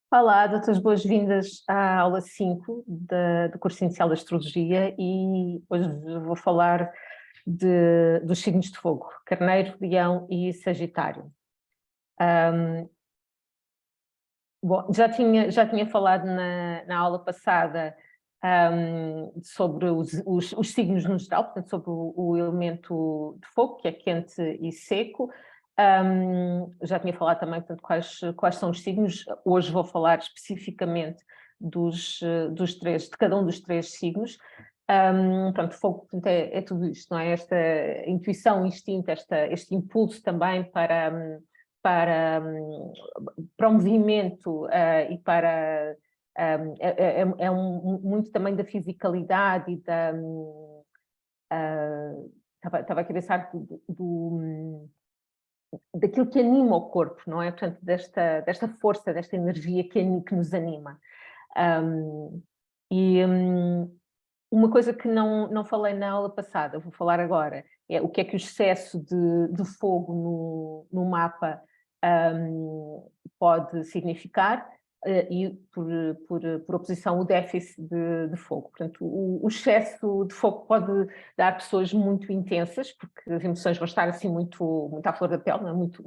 Olá, doutoras, boas-vindas à aula 5 do curso inicial de Astrologia e hoje vou falar dos signos de fogo, Carneiro, Leão e Sagitário. Bom, já tinha falado na aula passada sobre os signos no geral, portanto sobre o elemento de fogo, que é quente e seco. Já tinha falado também, portanto, quais são os signos. Hoje vou falar especificamente de cada um dos três signos. Pronto, fogo, portanto, é tudo isto, não é? Esta intuição, instinto, este impulso também para, para o movimento e para... muito também da fisicalidade e da... Estava aqui a pensar daquilo que anima o corpo, não é? Portanto, desta força, desta energia que nos anima. Uma coisa que não falei na aula passada, vou falar agora, é o que é que o excesso de fogo no mapa pode significar, e por oposição o déficit de fogo. Portanto, o excesso de fogo pode dar pessoas muito intensas, porque as emoções vão estar assim muito à flor da pele, não é? Muito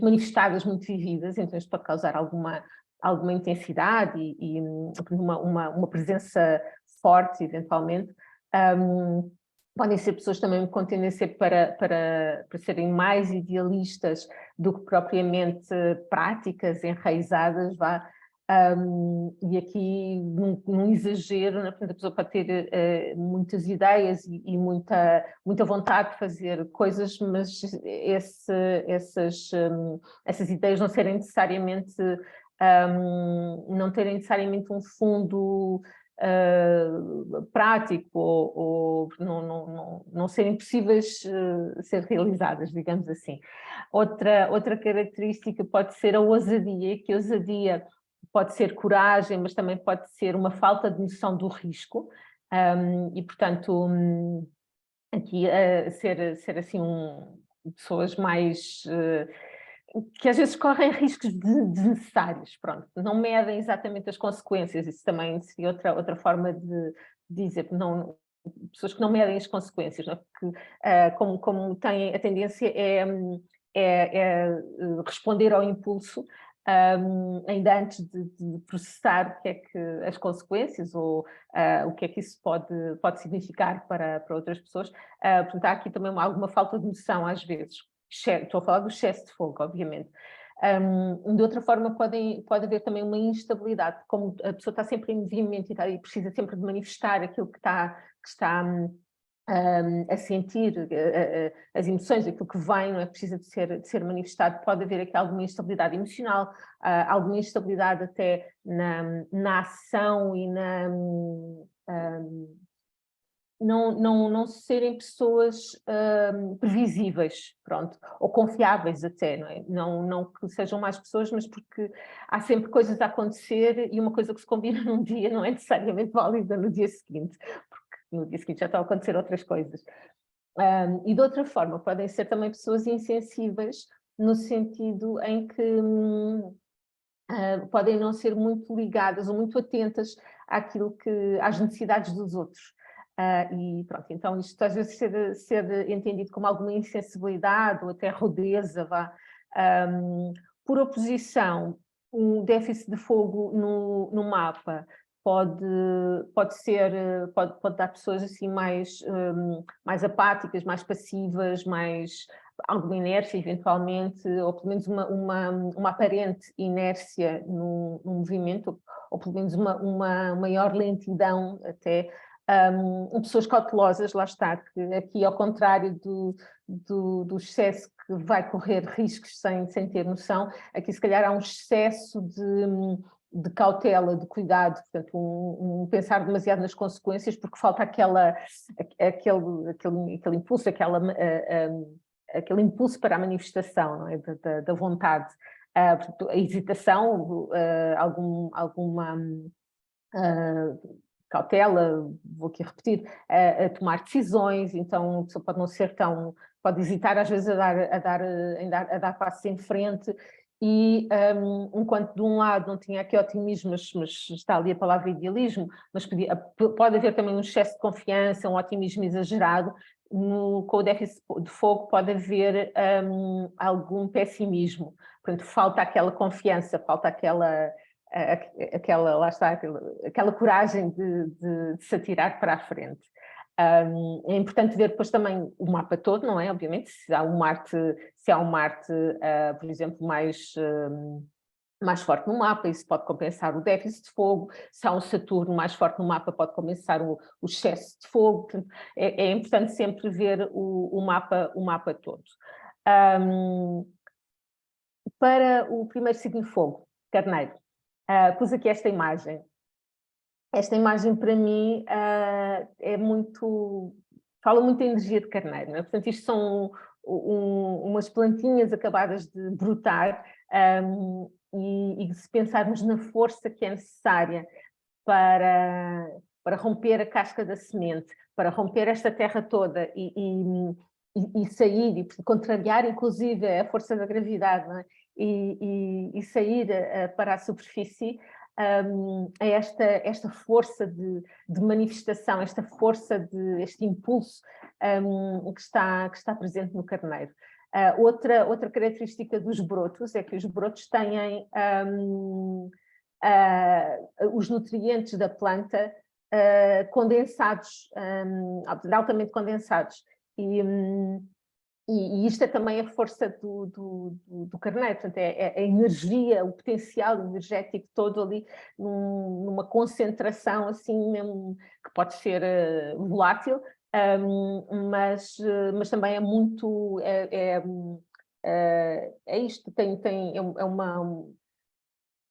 manifestadas, muito vividas, então isto pode causar alguma intensidade e uma presença forte, eventualmente. Podem ser pessoas também com tendência para serem mais idealistas do que propriamente práticas, enraizadas, vá. E aqui, num exagero, né? Portanto, a pessoa pode ter muitas ideias e muita vontade de fazer coisas, mas essas ideias não serem necessariamente, não terem necessariamente um fundo prático ou não serem possíveis ser realizadas, digamos assim. Outra característica pode ser a ousadia, que a ousadia pode ser coragem, mas também pode ser uma falta de noção do risco, e portanto aqui ser assim pessoas mais... que às vezes correm riscos desnecessários, pronto, não medem exatamente as consequências, isso também seria outra forma de dizer, não, pessoas que não medem as consequências, não é? Porque como têm a tendência responder ao impulso, ainda antes de processar o que é que as consequências ou o que é que isso pode significar para outras pessoas. Portanto, há aqui também alguma falta de noção às vezes. Estou a falar do excesso de fogo, obviamente. De outra forma, pode haver também uma instabilidade, como a pessoa está sempre em movimento e precisa sempre de manifestar aquilo que está a sentir, as emoções, aquilo que vem, não é? Precisa de ser manifestado. Pode haver aqui alguma instabilidade emocional, alguma instabilidade até na ação e não serem pessoas previsíveis, pronto, ou confiáveis até, não é? Não que sejam mais pessoas, mas porque há sempre coisas a acontecer e uma coisa que se combina num dia não é necessariamente válida no dia seguinte, porque no dia seguinte já estão a acontecer outras coisas. E de outra forma, podem ser também pessoas insensíveis, no sentido em que podem não ser muito ligadas ou muito atentas às necessidades dos outros. E pronto, então isto às vezes ser entendido como alguma insensibilidade ou até rudeza, vá. Por oposição, um déficit de fogo no mapa pode dar pessoas assim mais apáticas, mais passivas, mais alguma inércia eventualmente, ou pelo menos uma aparente inércia no movimento, ou pelo menos uma maior lentidão até. Pessoas cautelosas, lá está, que aqui ao contrário do excesso que vai correr riscos sem ter noção, aqui se calhar há um excesso de cautela, de cuidado, portanto um pensar demasiado nas consequências, porque falta aquele impulso, aquele impulso para a manifestação, não é? da vontade. Portanto, a hesitação, alguma cautela, vou aqui repetir, a tomar decisões, então a pessoa pode não ser pode hesitar às vezes a dar passos em frente, E enquanto de um lado não tinha aqui otimismo, mas está ali a palavra idealismo, mas pode haver também um excesso de confiança, um otimismo exagerado, com o déficit de fogo pode haver algum pessimismo, portanto falta aquela confiança, falta lá está, aquela coragem de se atirar para a frente. É importante ver depois também o mapa todo, não é? Obviamente, se há um Marte, por exemplo, mais forte no mapa, isso pode compensar o déficit de fogo. Se há um Saturno mais forte no mapa, pode compensar o excesso de fogo. Portanto, é importante sempre ver o mapa todo. Para o primeiro signo de fogo, Carneiro, pus aqui esta imagem. Esta imagem, para mim, fala muito da energia de Carneiro, não é? Portanto, isto são umas plantinhas acabadas de brotar, e se pensarmos na força que é necessária para romper a casca da semente, para romper esta terra toda e sair, e contrariar inclusive a força da gravidade, não é? E sair para a superfície, a esta força de manifestação, esta força, este impulso que está presente no carneiro. Outra característica dos brotos é que os brotos têm os nutrientes da planta condensados, altamente condensados. E isto é também a força do carneiro, portanto, é a energia, o potencial energético todo ali numa concentração assim mesmo, que pode ser volátil, mas também é muito, é isto, é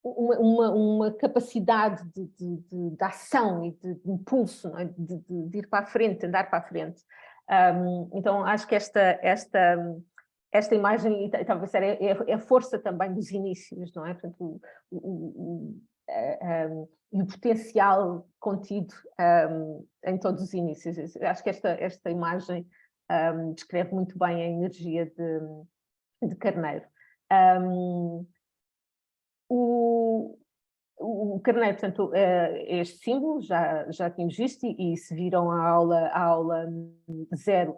uma capacidade de ação e de impulso, não é? de ir para a frente, de andar para a frente. Então, acho que esta imagem talvez é a força também dos inícios, não é? Portanto, e o potencial contido em todos os inícios. Acho que esta imagem descreve muito bem a energia de Carneiro. O carneiro, portanto, este símbolo já tínhamos visto, e se viram a aula 0,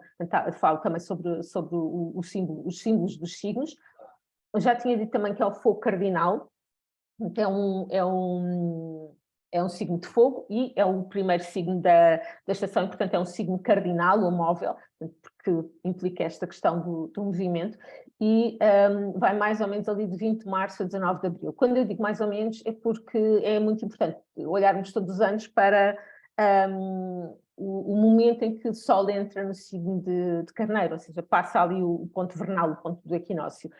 falo também sobre os símbolos dos signos. Eu já tinha dito também que é o fogo cardinal, é um signo de fogo e é o primeiro signo da estação, e, portanto, é um signo cardinal ou móvel, porque implica esta questão do movimento, e vai mais ou menos ali de 20 de março a 19 de abril. Quando eu digo mais ou menos é porque é muito importante olharmos todos os anos para o momento em que o Sol entra no signo de Carneiro, ou seja, passa ali o ponto vernal, o ponto do equinócio.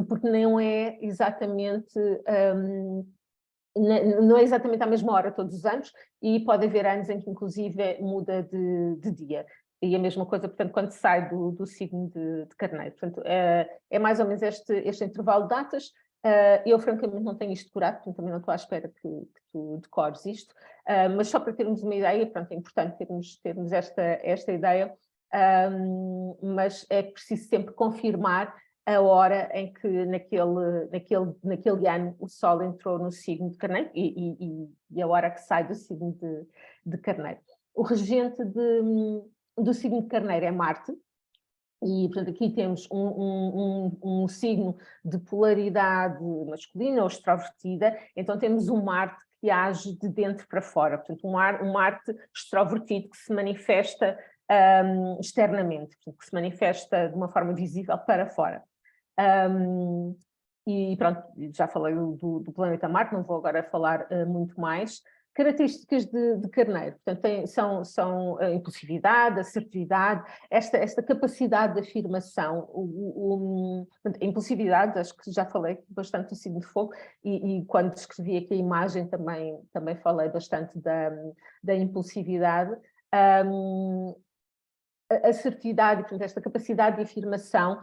Porque não é exatamente não é exatamente à mesma hora todos os anos, e pode haver anos em que inclusive muda de dia. E a mesma coisa, portanto, quando sai do signo de Carneiro. Portanto, é mais ou menos este intervalo de datas. Eu, francamente, não tenho isto decorado, portanto, também não estou à espera que tu decores isto, mas só para termos uma ideia, pronto, é importante termos esta ideia, mas é preciso sempre confirmar a hora em que naquele ano o Sol entrou no signo de Carneiro e a hora que sai do signo de Carneiro. O regente do signo de Carneiro é Marte, e portanto aqui temos um signo de polaridade masculina ou extrovertida, então temos um Marte que age de dentro para fora, portanto um Marte extrovertido que se manifesta externamente, portanto, que se manifesta de uma forma visível para fora. E pronto, já falei do planeta Marte, não vou agora falar muito mais. Características de Carneiro, portanto, são a impulsividade, a assertividade, esta capacidade de afirmação, a impulsividade, acho que já falei bastante do signo de fogo, e quando descrevi aqui a imagem também falei bastante da impulsividade. A assertividade, portanto, esta capacidade de afirmação.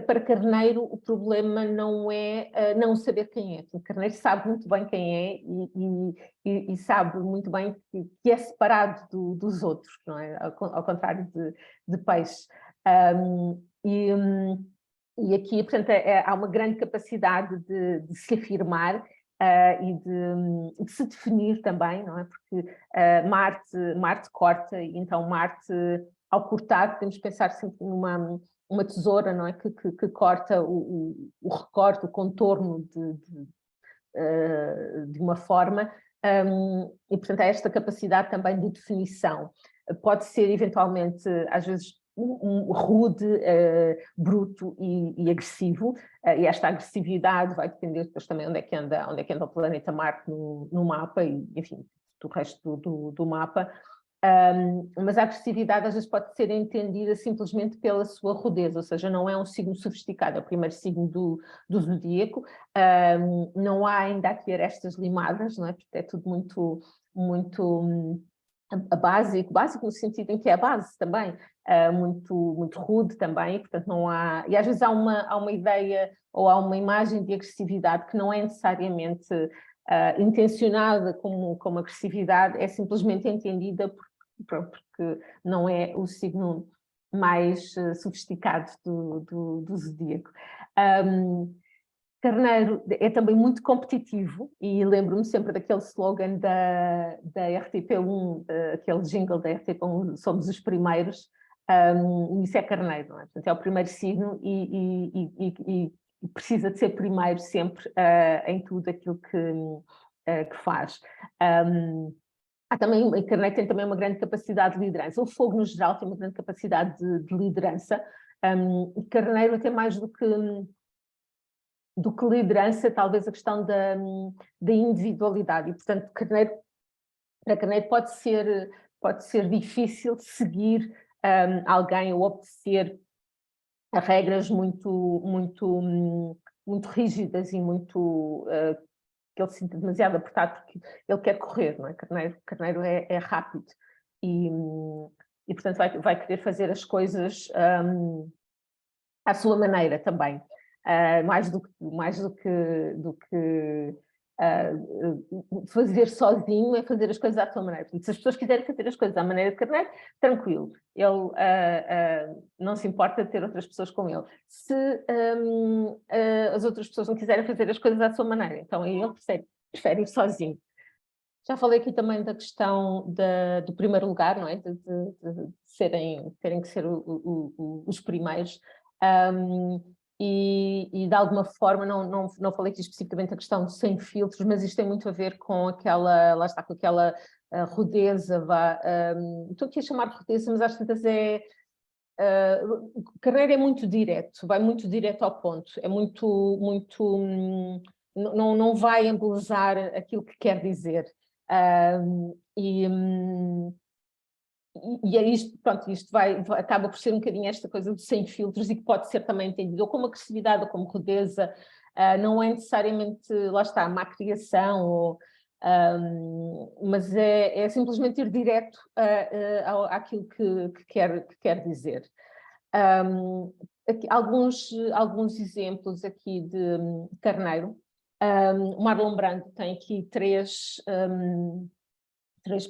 Para Carneiro o problema não é não saber quem é. O Carneiro sabe muito bem quem é e sabe muito bem que é separado dos outros, não é? Ao contrário de Peixe. E aqui, portanto, há uma grande capacidade de se afirmar e de se definir também, não é? Porque Marte corta, e então Marte, ao cortar, podemos pensar sempre numa uma tesoura, não é? Que corta o recorte, o contorno de uma forma, e portanto há esta capacidade também de definição. Pode ser eventualmente, às vezes, rude, bruto e agressivo, e esta agressividade vai depender depois também onde é que anda o planeta Marte no mapa, e enfim, do resto do mapa. Mas a agressividade às vezes pode ser entendida simplesmente pela sua rudeza, ou seja, não é um signo sofisticado, é o primeiro signo do zodíaco. Não há ainda aqui arestas limadas, não é? Porque é tudo muito básico no sentido em que é a base também, muito rude também, e, portanto não há, e às vezes há uma ideia ou há uma imagem de agressividade que não é necessariamente intencionada como agressividade, é simplesmente entendida porque não é o signo mais sofisticado do zodíaco. Carneiro é também muito competitivo, e lembro-me sempre daquele slogan da RTP1, aquele jingle da RTP1, somos os primeiros, e isso é Carneiro, não é? Portanto, é o primeiro signo e precisa de ser primeiro sempre em tudo aquilo que faz. Há também, a Carneiro tem também uma grande capacidade de liderança. O fogo, no geral, tem uma grande capacidade de liderança. Carneiro, até mais do que liderança, talvez a questão da individualidade. E, portanto, para Carneiro pode ser difícil seguir alguém ou obedecer a regras muito rígidas e muito que ele se sinta demasiado apertado, porque ele quer correr, não é? Carneiro é rápido e portanto vai querer fazer as coisas à sua maneira também, mais do que fazer sozinho, é fazer as coisas à sua maneira. Portanto, se as pessoas quiserem fazer as coisas à maneira de Carneiro, tranquilo, ele não se importa de ter outras pessoas com ele. Se as outras pessoas não quiserem fazer as coisas à sua maneira, então aí ele prefere ir sozinho. Já falei aqui também da questão do primeiro lugar, não é? De terem que ser os primeiros. E de alguma forma, não falei aqui especificamente a questão do sem filtros, mas isto tem muito a ver com lá está, com aquela rudeza, estou aqui a chamar de rudeza, mas às tantas Carneiro é muito direto, vai muito direto ao ponto, é não vai embelezar aquilo que quer dizer. E é isto, pronto, isto acaba por ser um bocadinho esta coisa do sem filtros, e que pode ser também entendido ou como agressividade ou como rudeza, não é necessariamente, lá está, má criação, mas é simplesmente ir direto àquilo que quer dizer. Aqui, alguns exemplos aqui de Carneiro. O Marlon Brando tem aqui três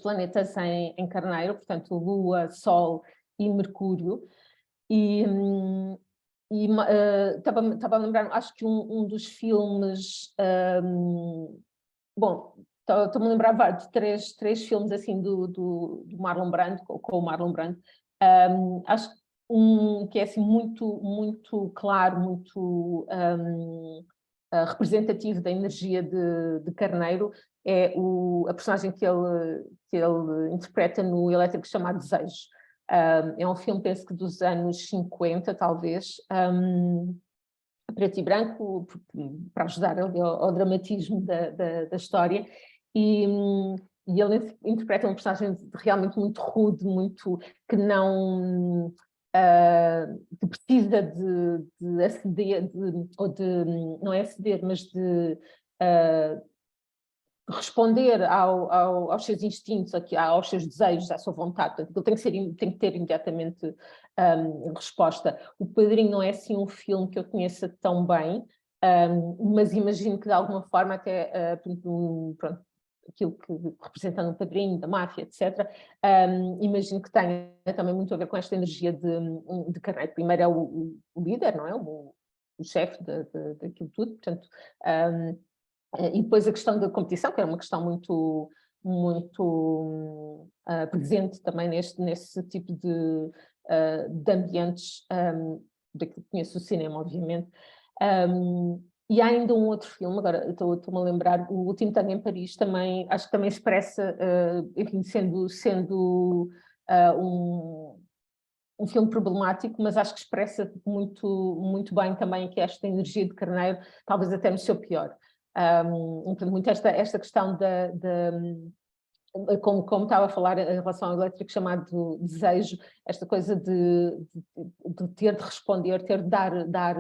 planetas em Carneiro, portanto, Lua, Sol e Mercúrio. E estava a lembrar, acho que um dos filmes, bom, estou-me a lembrar de três filmes assim do Marlon Brando, com o Marlon Brando. Acho que que é assim muito claro, muito representativo da energia de Carneiro, é a personagem que ele interpreta no Elétrico, chamado Desejo. É um filme, penso que dos anos 50, talvez, preto e branco, para ajudar ao dramatismo da história, e ele interpreta uma personagem realmente muito rude, que não... que precisa de aceder, não é aceder, mas de responder aos seus instintos, aos seus desejos, à sua vontade. Portanto, ele tem que ter imediatamente resposta. O Padrinho não é assim um filme que eu conheça tão bem, mas imagino que de alguma forma até, pronto, aquilo que representa no Padrinho, da máfia, etc., imagino que tenha também muito a ver com esta energia de Carneiro. Primeiro é o líder, não é? o chefe daquilo tudo, portanto, e depois a questão da competição, que era uma questão muito, muito presente também nesse tipo de ambientes, daquilo que conheço o cinema, obviamente. E há ainda um outro filme, agora estou-me a lembrar, O Último Tango em Paris, também, acho que também expressa, enfim, sendo um filme problemático, mas acho que expressa muito, muito bem também que esta energia de Carneiro, talvez até no seu pior. Portanto, muito esta questão como estava a falar em relação ao elétrico chamado desejo, esta coisa de ter de responder, ter de dar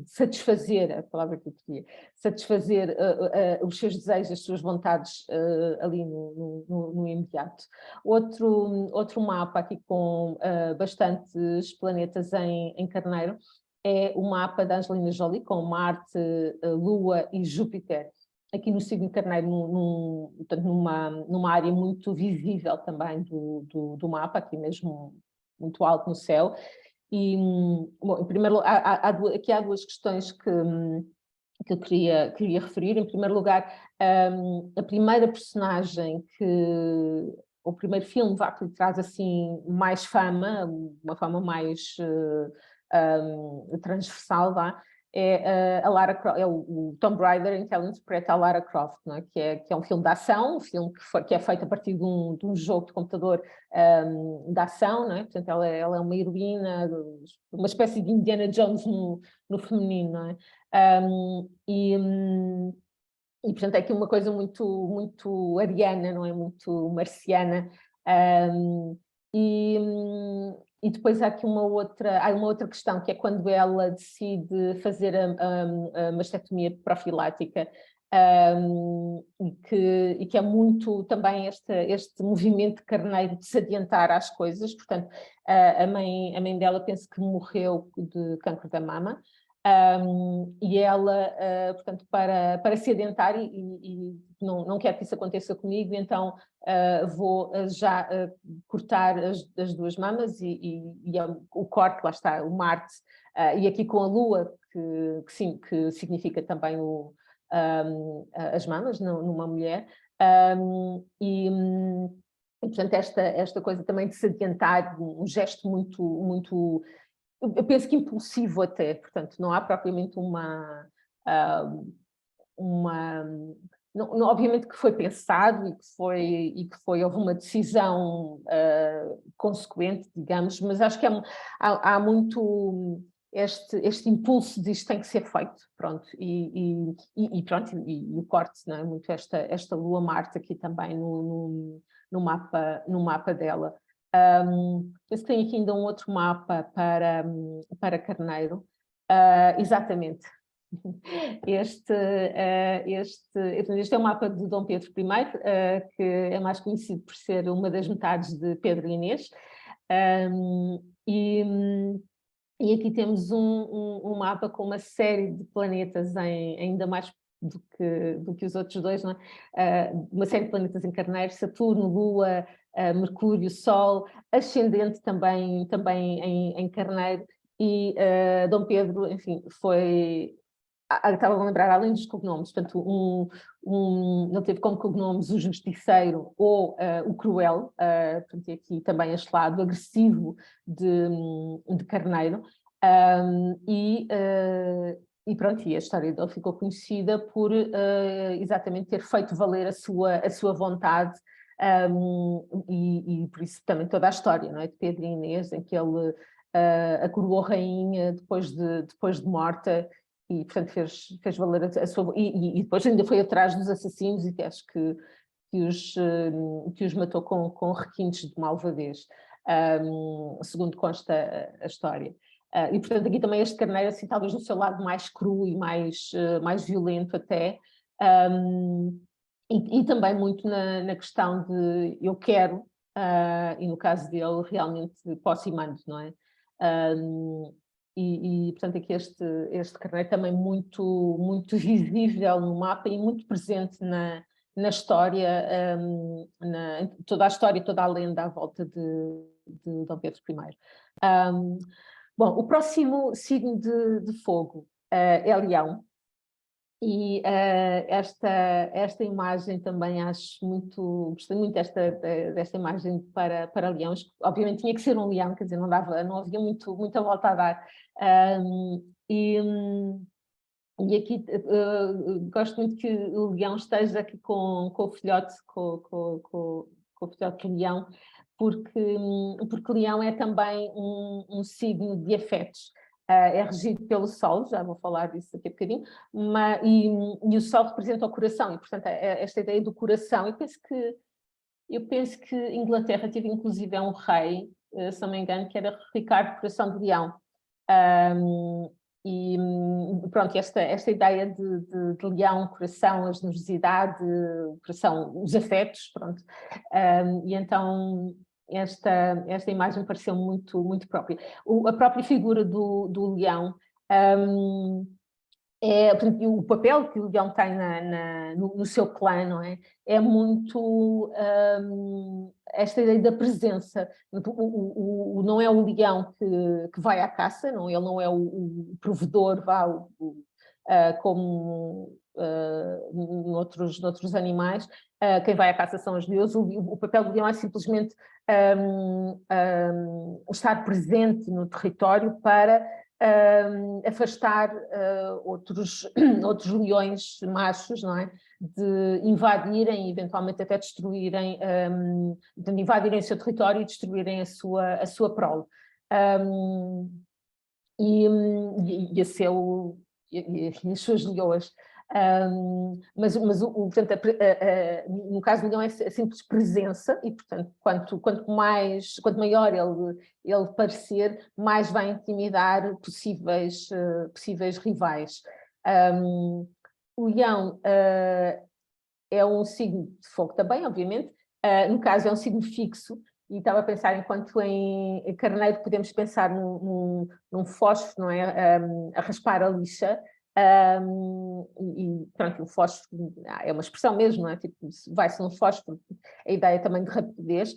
satisfazer, a palavra que eu queria, satisfazer os seus desejos, as suas vontades ali no imediato. Outro mapa aqui com bastantes planetas em Carneiro é o mapa da Angelina Jolie, com Marte, Lua e Júpiter, aqui no signo Carneiro, portanto, numa área muito visível também do mapa, aqui mesmo muito alto no céu. E, bom, em primeiro lugar, aqui há duas questões que eu queria referir. Em primeiro lugar, a primeira personagem o primeiro filme que lhe traz assim mais fama, uma fama mais transversal, é a Lara Croft, é o Tomb Raider em que ela interpreta a Lara Croft, não é? Que é um filme de ação, um filme que é feito a partir de um jogo de computador de ação, não é? Portanto, ela é uma heroína, uma espécie de Indiana Jones no feminino, não é? E portanto é aqui uma coisa muito, muito ariana, não é? Muito marciana. E depois há aqui uma outra questão, que é quando ela decide fazer a mastectomia profilática, e que é muito também este movimento de Carneiro de se adiantar às coisas. Portanto, a mãe dela penso que morreu de cancro da mama, e ela, portanto, para se adiantar e não quero que isso aconteça comigo, então vou já cortar as duas mamas e o corte, lá está, o Marte, e aqui com a Lua, que significa também as mamas numa mulher, portanto esta coisa também de se adiantar, um gesto muito, muito, eu penso que impulsivo até, portanto não há propriamente obviamente que foi pensado e que houve uma decisão consequente, digamos, mas acho que há muito este impulso de isto tem que ser feito, pronto, pronto, e o corte, não é? Muito esta Lua-Marte aqui também no mapa dela. Penso que tem aqui ainda um outro mapa para Carneiro, exatamente. Este é o mapa de Dom Pedro I, que é mais conhecido por ser uma das metades de Pedro Inês, e aqui temos um mapa com uma série de planetas ainda mais do que os outros dois, não é? Uma série de planetas em Carneiro, Saturno, Lua, Mercúrio, Sol, ascendente também em Carneiro, e Dom Pedro, enfim, estava a lembrar, além dos cognomes, portanto, não teve como cognomes o Justiceiro ou o Cruel, portanto, aqui também este lado agressivo de Carneiro, e pronto, e a história dele ficou conhecida por exatamente ter feito valer a sua vontade, e por isso também toda a história, não é, de Pedro e Inês, em que ele a coroou rainha depois de morta, e portanto fez valer a sua... E depois ainda foi atrás dos assassinos e que acho que os matou com requintes de malvadez, segundo consta a história. E portanto aqui também este Carneiro, assim, talvez no seu lado mais cru e mais violento até, e também muito na questão de eu quero, e no caso dele realmente posso e mando, não é? Portanto aqui este Carneiro também muito, muito visível no mapa e muito presente na história, toda a história, toda a lenda à volta de Dom Pedro I. Bom, o próximo signo de fogo é Leão. E esta imagem também gostei muito desta imagem para leões. Obviamente tinha que ser um leão, quer dizer, não havia muita volta a dar. E aqui gosto muito que o leão esteja aqui com o filhote, com o filhote de leão, porque leão é também um signo de afetos. É regido pelo Sol, já vou falar disso daqui a bocadinho, e o Sol representa o coração, e portanto esta ideia do coração, eu penso que Inglaterra teve inclusive um rei, se não me engano, que era Ricardo Coração de Leão. E pronto, esta ideia de leão, coração, a generosidade, coração, os afetos, pronto. E então esta imagem pareceu muito própria. A própria figura do leão, portanto, o papel que o leão tem no seu clã, não é? É muito esta ideia da presença. Não é o leão que vai à caça, não, ele não é o provedor, como noutros animais. Quem vai à caça são os leões. O papel do leão é simplesmente estar presente no território para afastar outros leões machos, não é? De invadirem, eventualmente até destruírem, de invadirem o seu território e destruírem a sua prole. E as suas leoas. Mas portanto, no caso do leão é a simples presença e, portanto, quanto maior ele parecer, mais vai intimidar possíveis rivais. O leão é um signo de fogo também, obviamente, no caso é um signo fixo, e estava a pensar, enquanto em carneiro podemos pensar num fósforo, não é? A raspar a lixa. E pronto, o fósforo é uma expressão mesmo, não é? Tipo, vai-se num fósforo, a ideia também de rapidez.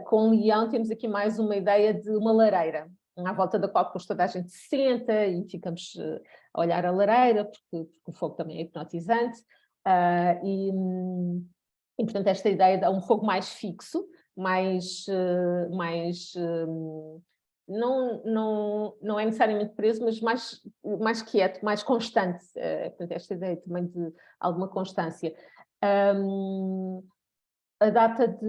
Com o leão temos aqui mais uma ideia de uma lareira, à volta da qual depois toda a gente se senta e ficamos a olhar a lareira, porque o fogo também é hipnotizante. E portanto esta ideia de um fogo mais fixo, não é necessariamente preso, mas mais quieto, mais constante. Portanto, esta ideia também de alguma constância. A data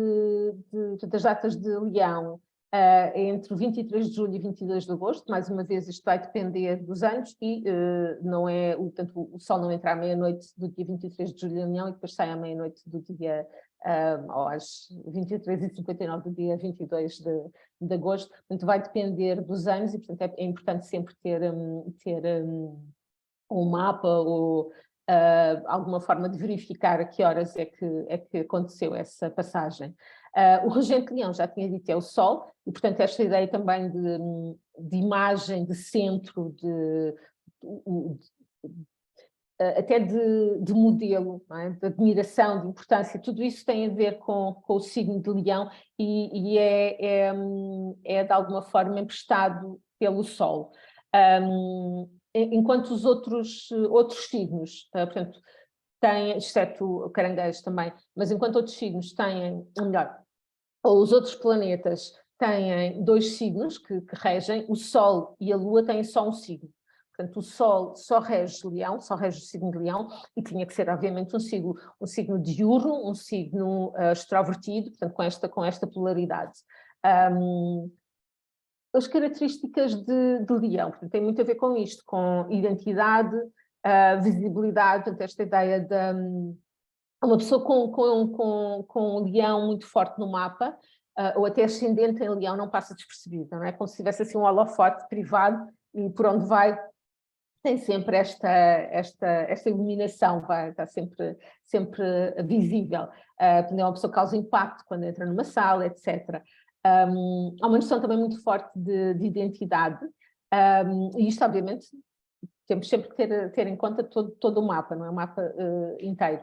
das datas de Leão é entre 23 de julho e 22 de agosto. Mais uma vez, isto vai depender dos anos e não é, portanto, o sol não entra à meia-noite do dia 23 de julho em Leão e depois sai à meia-noite do dia, ou às 23h59 do dia 22 de agosto. Portanto, vai depender dos anos e, portanto, é importante sempre ter um mapa ou alguma forma de verificar a que horas é que aconteceu essa passagem. O regente leão, já tinha dito, é o Sol, e portanto esta ideia também de imagem, de centro, até de modelo, não é? De admiração, de importância, tudo isso tem a ver com o signo de leão e é de alguma forma emprestado pelo Sol. Enquanto os outros signos, portanto, têm, exceto o caranguejo também, mas enquanto outros signos têm, ou melhor, ou os outros planetas têm dois signos que regem, o Sol e a Lua têm só um signo. Portanto, o Sol só rege Leão, só rege o signo de Leão, e tinha que ser, obviamente, um signo diurno, um signo extrovertido, portanto, com esta polaridade. As características de Leão, portanto, tem muito a ver com isto, com identidade, visibilidade, portanto, esta ideia de uma pessoa com um leão muito forte no mapa, ou até ascendente em leão, não passa despercebida, não é? Como se tivesse assim um holofote privado e por onde vai tem sempre esta iluminação, está sempre visível. É uma pessoa que causa impacto quando entra numa sala, etc. Há uma noção também muito forte de identidade, e isto obviamente temos sempre que ter em conta todo o mapa, não é? O mapa inteiro.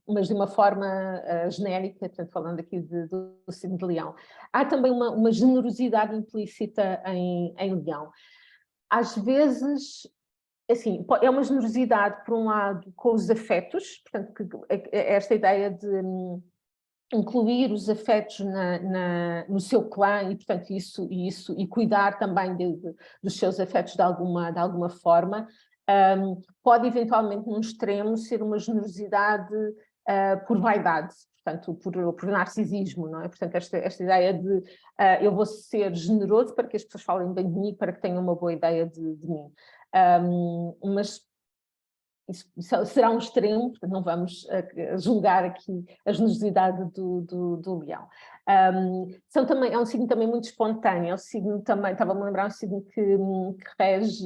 mas de uma forma genérica, portanto, falando aqui do signo de Leão. Há também uma generosidade implícita em Leão. Às vezes, assim, é uma generosidade, por um lado, com os afetos, portanto, esta ideia de incluir os afetos no seu clã e, portanto, e cuidar também dos seus afetos de alguma forma, pode eventualmente, num extremo, ser uma generosidade por vaidade, portanto, por narcisismo, não é? Portanto, esta ideia de eu vou ser generoso para que as pessoas falem bem de mim, para que tenham uma boa ideia de mim. Mas isso será um extremo, portanto não vamos julgar aqui a generosidade do leão. É um signo também muito espontâneo, é um signo também, estava-me a lembrar, um signo que rege,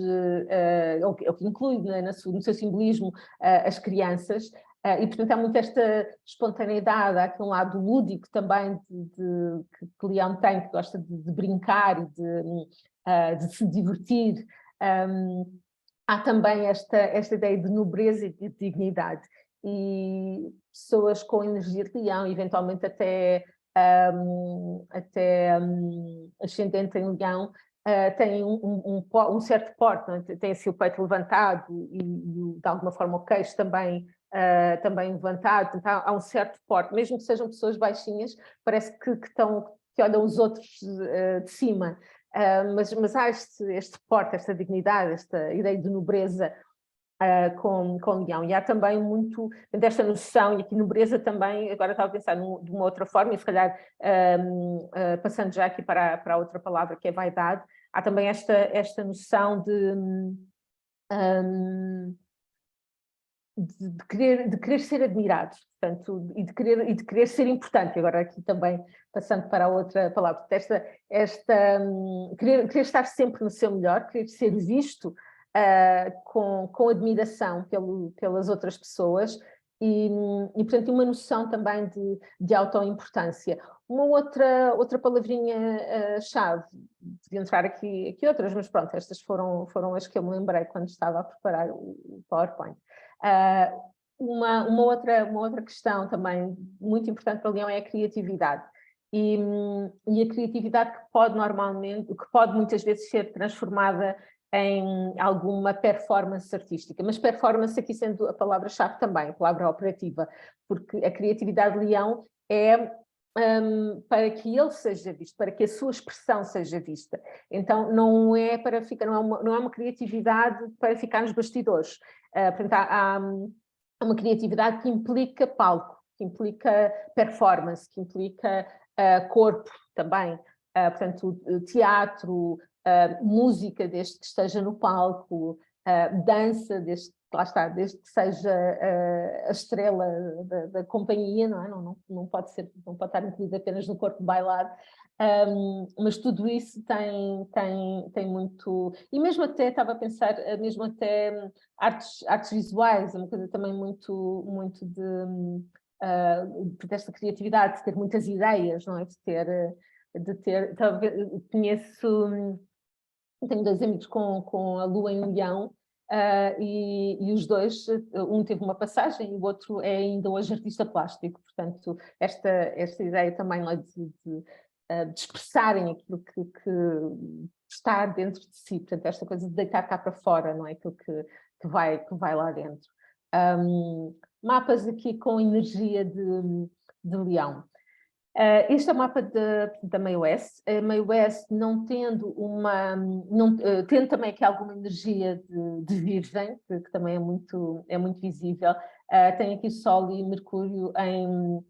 ou que inclui no seu simbolismo as crianças, e portanto há muito esta espontaneidade, há aqui um lado lúdico também que o leão tem, que gosta de brincar e de se divertir. Há também esta ideia de nobreza e de dignidade, e pessoas com energia de leão, eventualmente até ascendente em leão, têm um certo porte, não é? Tem assim o peito levantado e de alguma forma o queixo também levantado, então, há um certo porte, mesmo que sejam pessoas baixinhas, parece que olham os outros de cima. Mas há este porte, esta dignidade, esta ideia de nobreza com leão. E há também muito desta noção, e aqui nobreza também, agora estava a pensar de uma outra forma, e se calhar passando já aqui para a outra palavra, que é vaidade, há também esta noção de querer ser admirado, portanto, e de querer ser importante. Agora aqui também, passando para a outra palavra, querer estar sempre no seu melhor, querer ser visto com admiração pelas outras pessoas e, portanto, uma noção também de autoimportância. Uma outra palavrinha-chave, devia entrar aqui outras, mas pronto, estas foram as que eu me lembrei quando estava a preparar o PowerPoint. Uma outra questão também muito importante para o leão é a criatividade. E a criatividade que pode muitas vezes ser transformada em alguma performance artística, mas performance aqui sendo a palavra-chave também, a palavra operativa, porque a criatividade de leão é para que ele seja visto, para que a sua expressão seja vista. Então não é para ficar, não é uma criatividade para ficar nos bastidores. Portanto, há uma criatividade que implica palco, que implica performance, que implica corpo também. Portanto, teatro, música, desde que esteja no palco, dança, desde que seja a estrela da companhia, não é? Não pode estar incluído apenas no corpo bailado, mas tudo isso tem muito... E mesmo até, estava a pensar, mesmo até artes visuais, é uma coisa também muito desta criatividade, de ter muitas ideias, não é? Tenho 2 amigos com a lua em leão, e os dois, um teve uma passagem e o outro é ainda hoje artista plástico, portanto esta ideia também lá de expressarem aquilo que está dentro de si, portanto esta coisa de deitar cá para fora, não é? Aquilo que vai lá dentro. Mapas aqui com energia de leão. Este é o mapa da Meio-Oeste. A Meio-Oeste não tendo tendo também aqui alguma energia de Virgem, que também é muito visível, tem aqui Sol e Mercúrio em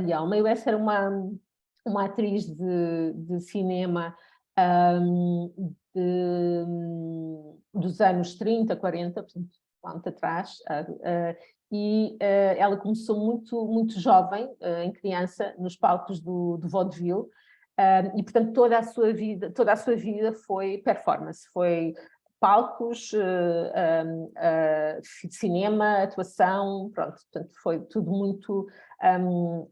Leão. Meio-Oeste era uma atriz de cinema dos anos 30, 40, portanto, lá muito atrás, e ela começou muito jovem, em criança, nos palcos do vaudeville, e portanto toda a sua vida foi performance, foi palcos, de cinema, atuação, pronto, portanto foi tudo muito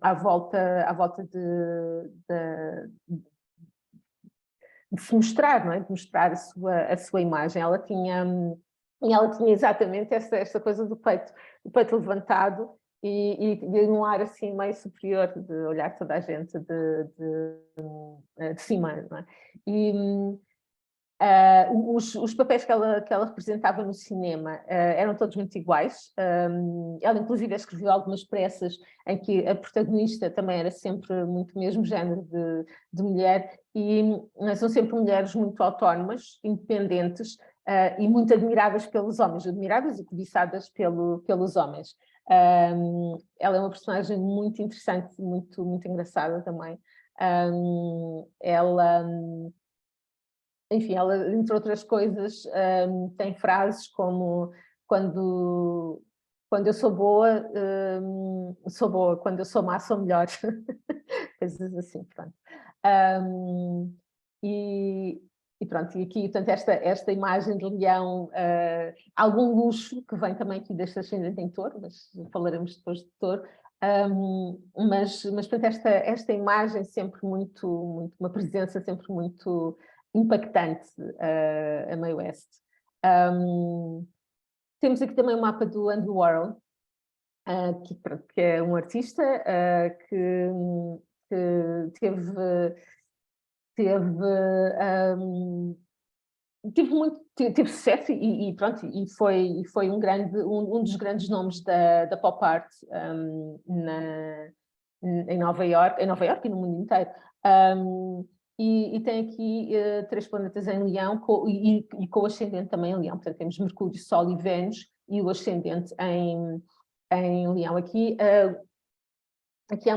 à volta de se mostrar, não é? De mostrar a sua imagem. Ela tinha e ela tinha exatamente esta coisa do peito levantado e num ar assim meio superior, de olhar toda a gente de cima, não é? E os papéis que ela representava no cinema eram todos muito iguais. Ela inclusive escreveu algumas peças em que a protagonista também era sempre muito o mesmo género de mulher, e são sempre mulheres muito autónomas, independentes, e muito admiradas pelos homens, admiradas e cobiçadas pelos homens. Ela é uma personagem muito interessante, muito engraçada também. Ela, enfim, ela, entre outras coisas, tem frases como quando eu sou boa, sou boa, quando eu sou má, sou melhor. Coisas assim, pronto. Um, e, e pronto, e aqui, portanto, esta imagem de leão, algum luxo, que vem também aqui deste ascendente em touro, mas falaremos depois de touro, mas portanto, esta imagem sempre muito, uma presença sempre muito impactante a meio oeste. Temos aqui também o mapa do Andy Warhol, que é um artista que teve sucesso e foi um dos grandes nomes da pop art em Nova Iorque e no mundo inteiro. E tem aqui 3 planetas em Leão e com o ascendente também em Leão. Portanto, temos Mercúrio, Sol e Vênus e o ascendente em Leão. Aqui há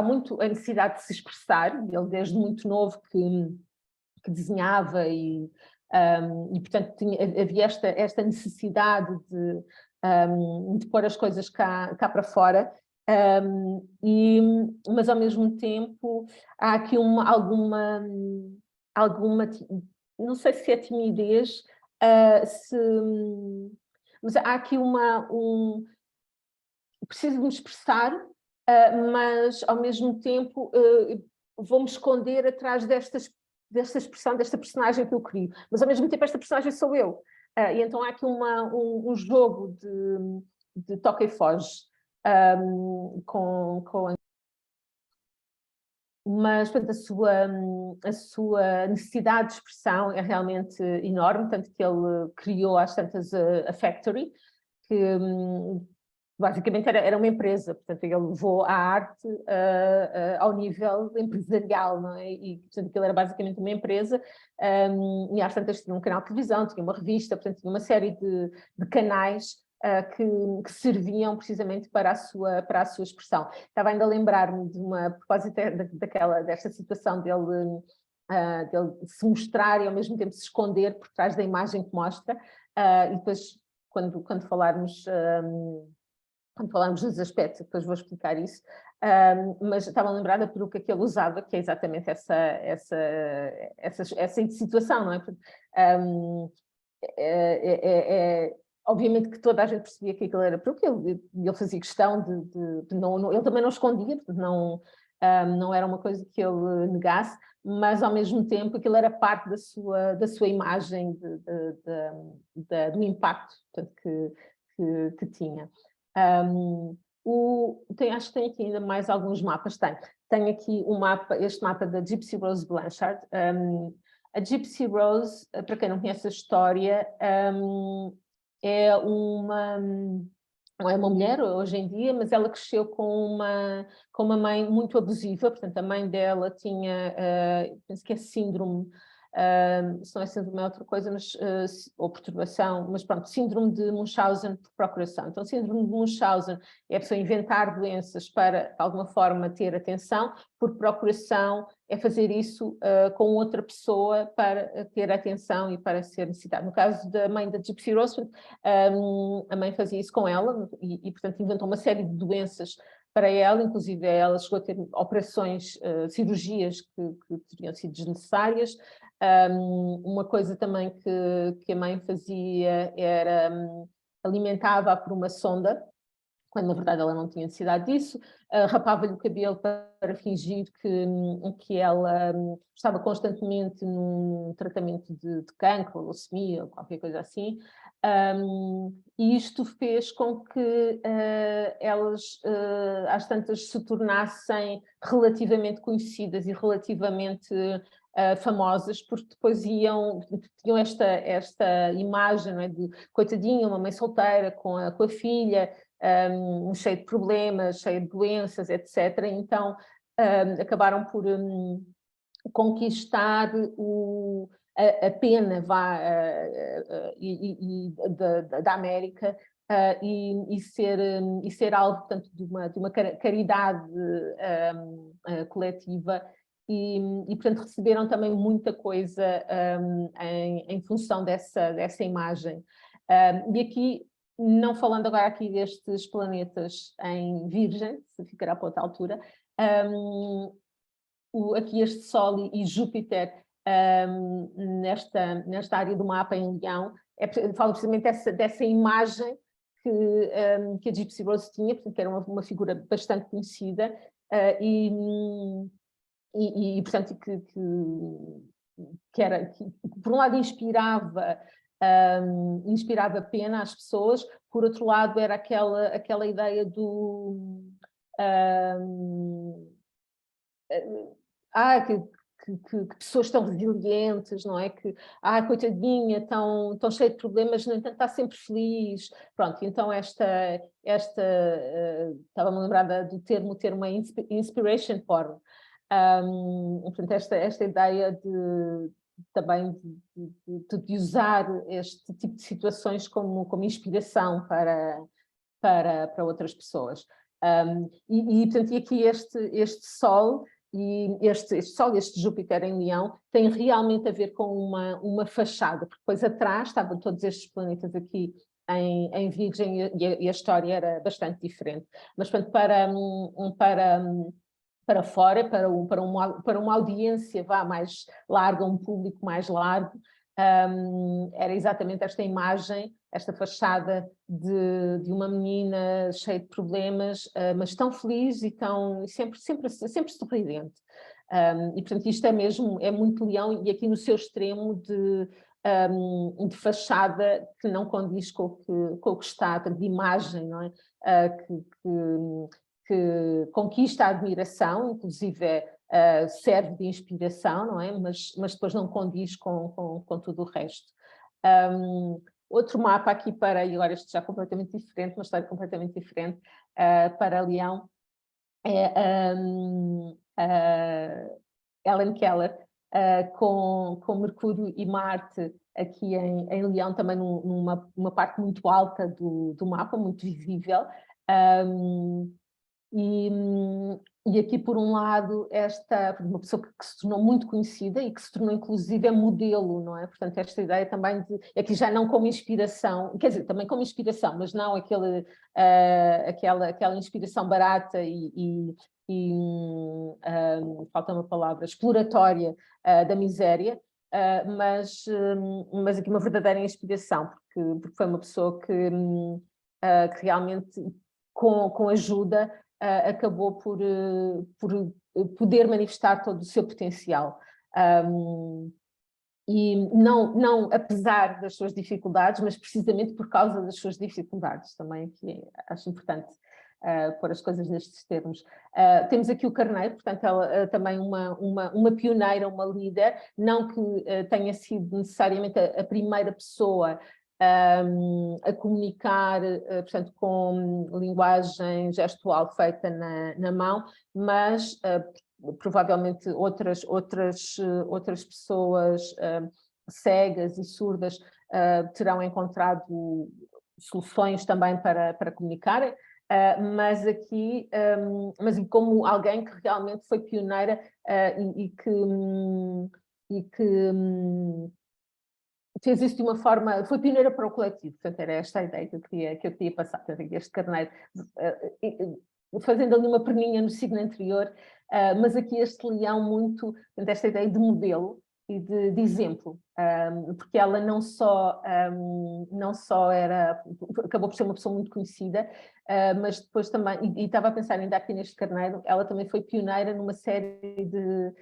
muito a necessidade de se expressar. Ele desde muito novo que desenhava e portanto havia esta necessidade de pôr as coisas cá para fora. Mas ao mesmo tempo há aqui alguma, não sei se é timidez, mas há aqui preciso de me expressar, mas ao mesmo tempo vou-me esconder atrás desta expressão, desta personagem que eu crio, mas ao mesmo tempo esta personagem sou eu. E então há aqui um jogo de toca e foge, mas portanto, a sua necessidade de expressão é realmente enorme, tanto que ele criou às tantas a Factory, que basicamente era uma empresa, portanto ele levou a arte ao nível empresarial, não é? E portanto aquilo era basicamente uma empresa, e às tantas tinha um canal de televisão, tinha uma revista, portanto tinha uma série de canais que serviam precisamente para a sua expressão. Estava ainda a lembrar-me a propósito desta situação dele se mostrar e ao mesmo tempo se esconder por trás da imagem que mostra, e depois quando falarmos dos aspectos, depois vou explicar isso, mas estava a lembrar da peruca que ele usava, que é exatamente essa situação, não é? Obviamente que toda a gente percebia que aquilo era peruca, ele fazia questão de não, ele também não escondia, portanto não era uma coisa que ele negasse, mas ao mesmo tempo aquilo era parte da sua imagem, do impacto, portanto, que tinha. Acho que tem aqui ainda mais alguns mapas. Tem aqui este mapa da Gypsy Rose Blanchard. A Gypsy Rose, para quem não conhece a história, é uma mulher hoje em dia, mas ela cresceu com uma mãe muito abusiva. Portanto a mãe dela tinha, penso que é síndrome, se não é síndrome é outra coisa, ou perturbação, mas pronto, síndrome de Munchausen por procuração. Então síndrome de Munchausen é a pessoa inventar doenças para, de alguma forma, ter atenção, por procuração é fazer isso com outra pessoa para ter atenção e para ser necessitada. No caso da mãe da Gypsy Rose, a mãe fazia isso com ela e portanto inventou uma série de doenças para ela, inclusive ela chegou a ter operações, cirurgias que teriam sido desnecessárias. Uma coisa também que a mãe fazia era alimentava-a por uma sonda, quando na verdade ela não tinha necessidade disso, rapava-lhe o cabelo para fingir que ela estava constantemente num tratamento de cancro, leucemia ou qualquer coisa assim, E isto fez com que elas, às tantas, se tornassem relativamente conhecidas e relativamente famosas, porque depois tinham esta imagem, não é, de coitadinha, uma mãe solteira com a filha, cheia de problemas, cheia de doenças, etc. Então acabaram por conquistar a pena da América e ser alvo, portanto, de uma caridade coletiva e, portanto, receberam também muita coisa em função dessa imagem. E aqui, não falando agora aqui destes planetas em Virgem, se ficará para outra altura, aqui este Sol e Júpiter nesta área do mapa em Leão, falo precisamente dessa imagem que a Gypsy Rose tinha, porque era uma figura bastante conhecida portanto, que por um lado inspirava pena às pessoas, por outro lado era aquela ideia do que pessoas tão resilientes, não é? Coitadinha, tão cheia de problemas, no entanto está sempre feliz. Pronto, então estava-me a lembrar do termo é inspiration porn. Portanto, esta ideia também de usar este tipo de situações como inspiração para outras pessoas. Portanto, e aqui este Sol e este Sol, este Júpiter em Leão, tem realmente a ver com uma fachada, porque depois atrás estavam todos estes planetas aqui em Virgem e a história era bastante diferente. Mas, portanto, para fora, para uma audiência mais larga, um público mais largo, era exatamente esta imagem, esta fachada de uma menina cheia de problemas, mas tão feliz e sempre sorridente. E portanto isto é muito Leão, e aqui no seu extremo de fachada que não condiz com o que está, de imagem, não é? Que conquista a admiração, inclusive serve de inspiração, não é? Mas depois não condiz com tudo o resto. Outro mapa aqui e agora este já completamente diferente, uma história completamente diferente, para Leão, é Helen Keller, com Mercúrio e Marte aqui em Leão, também numa parte muito alta do mapa, muito visível. E aqui, por um lado, uma pessoa que se tornou muito conhecida e que se tornou, inclusive, modelo, não é? Portanto, esta ideia também aqui já não como inspiração, quer dizer, também como inspiração, mas não aquela inspiração barata falta uma palavra, exploratória da miséria, mas aqui uma verdadeira inspiração, porque foi uma pessoa que realmente, com ajuda, acabou por poder manifestar todo o seu potencial. E não apesar das suas dificuldades, mas precisamente por causa das suas dificuldades, também, que acho importante pôr as coisas nestes termos. Temos aqui o Carneiro, portanto, ela também uma pioneira, uma líder, não que tenha sido necessariamente a primeira pessoa a comunicar, portanto, com linguagem gestual feita na mão, mas provavelmente outras pessoas cegas e surdas terão encontrado soluções também para comunicarem, mas aqui, mas como alguém que realmente foi pioneira e que fez isso de uma forma, foi pioneira para o coletivo, portanto era esta a ideia que eu queria passar, portanto, este Carneiro, fazendo ali uma perninha no signo anterior, mas aqui este Leão muito, portanto, esta ideia de modelo e de exemplo, porque ela não só acabou por ser uma pessoa muito conhecida, mas depois também, e estava a pensar ainda aqui neste Carneiro, ela também foi pioneira numa série de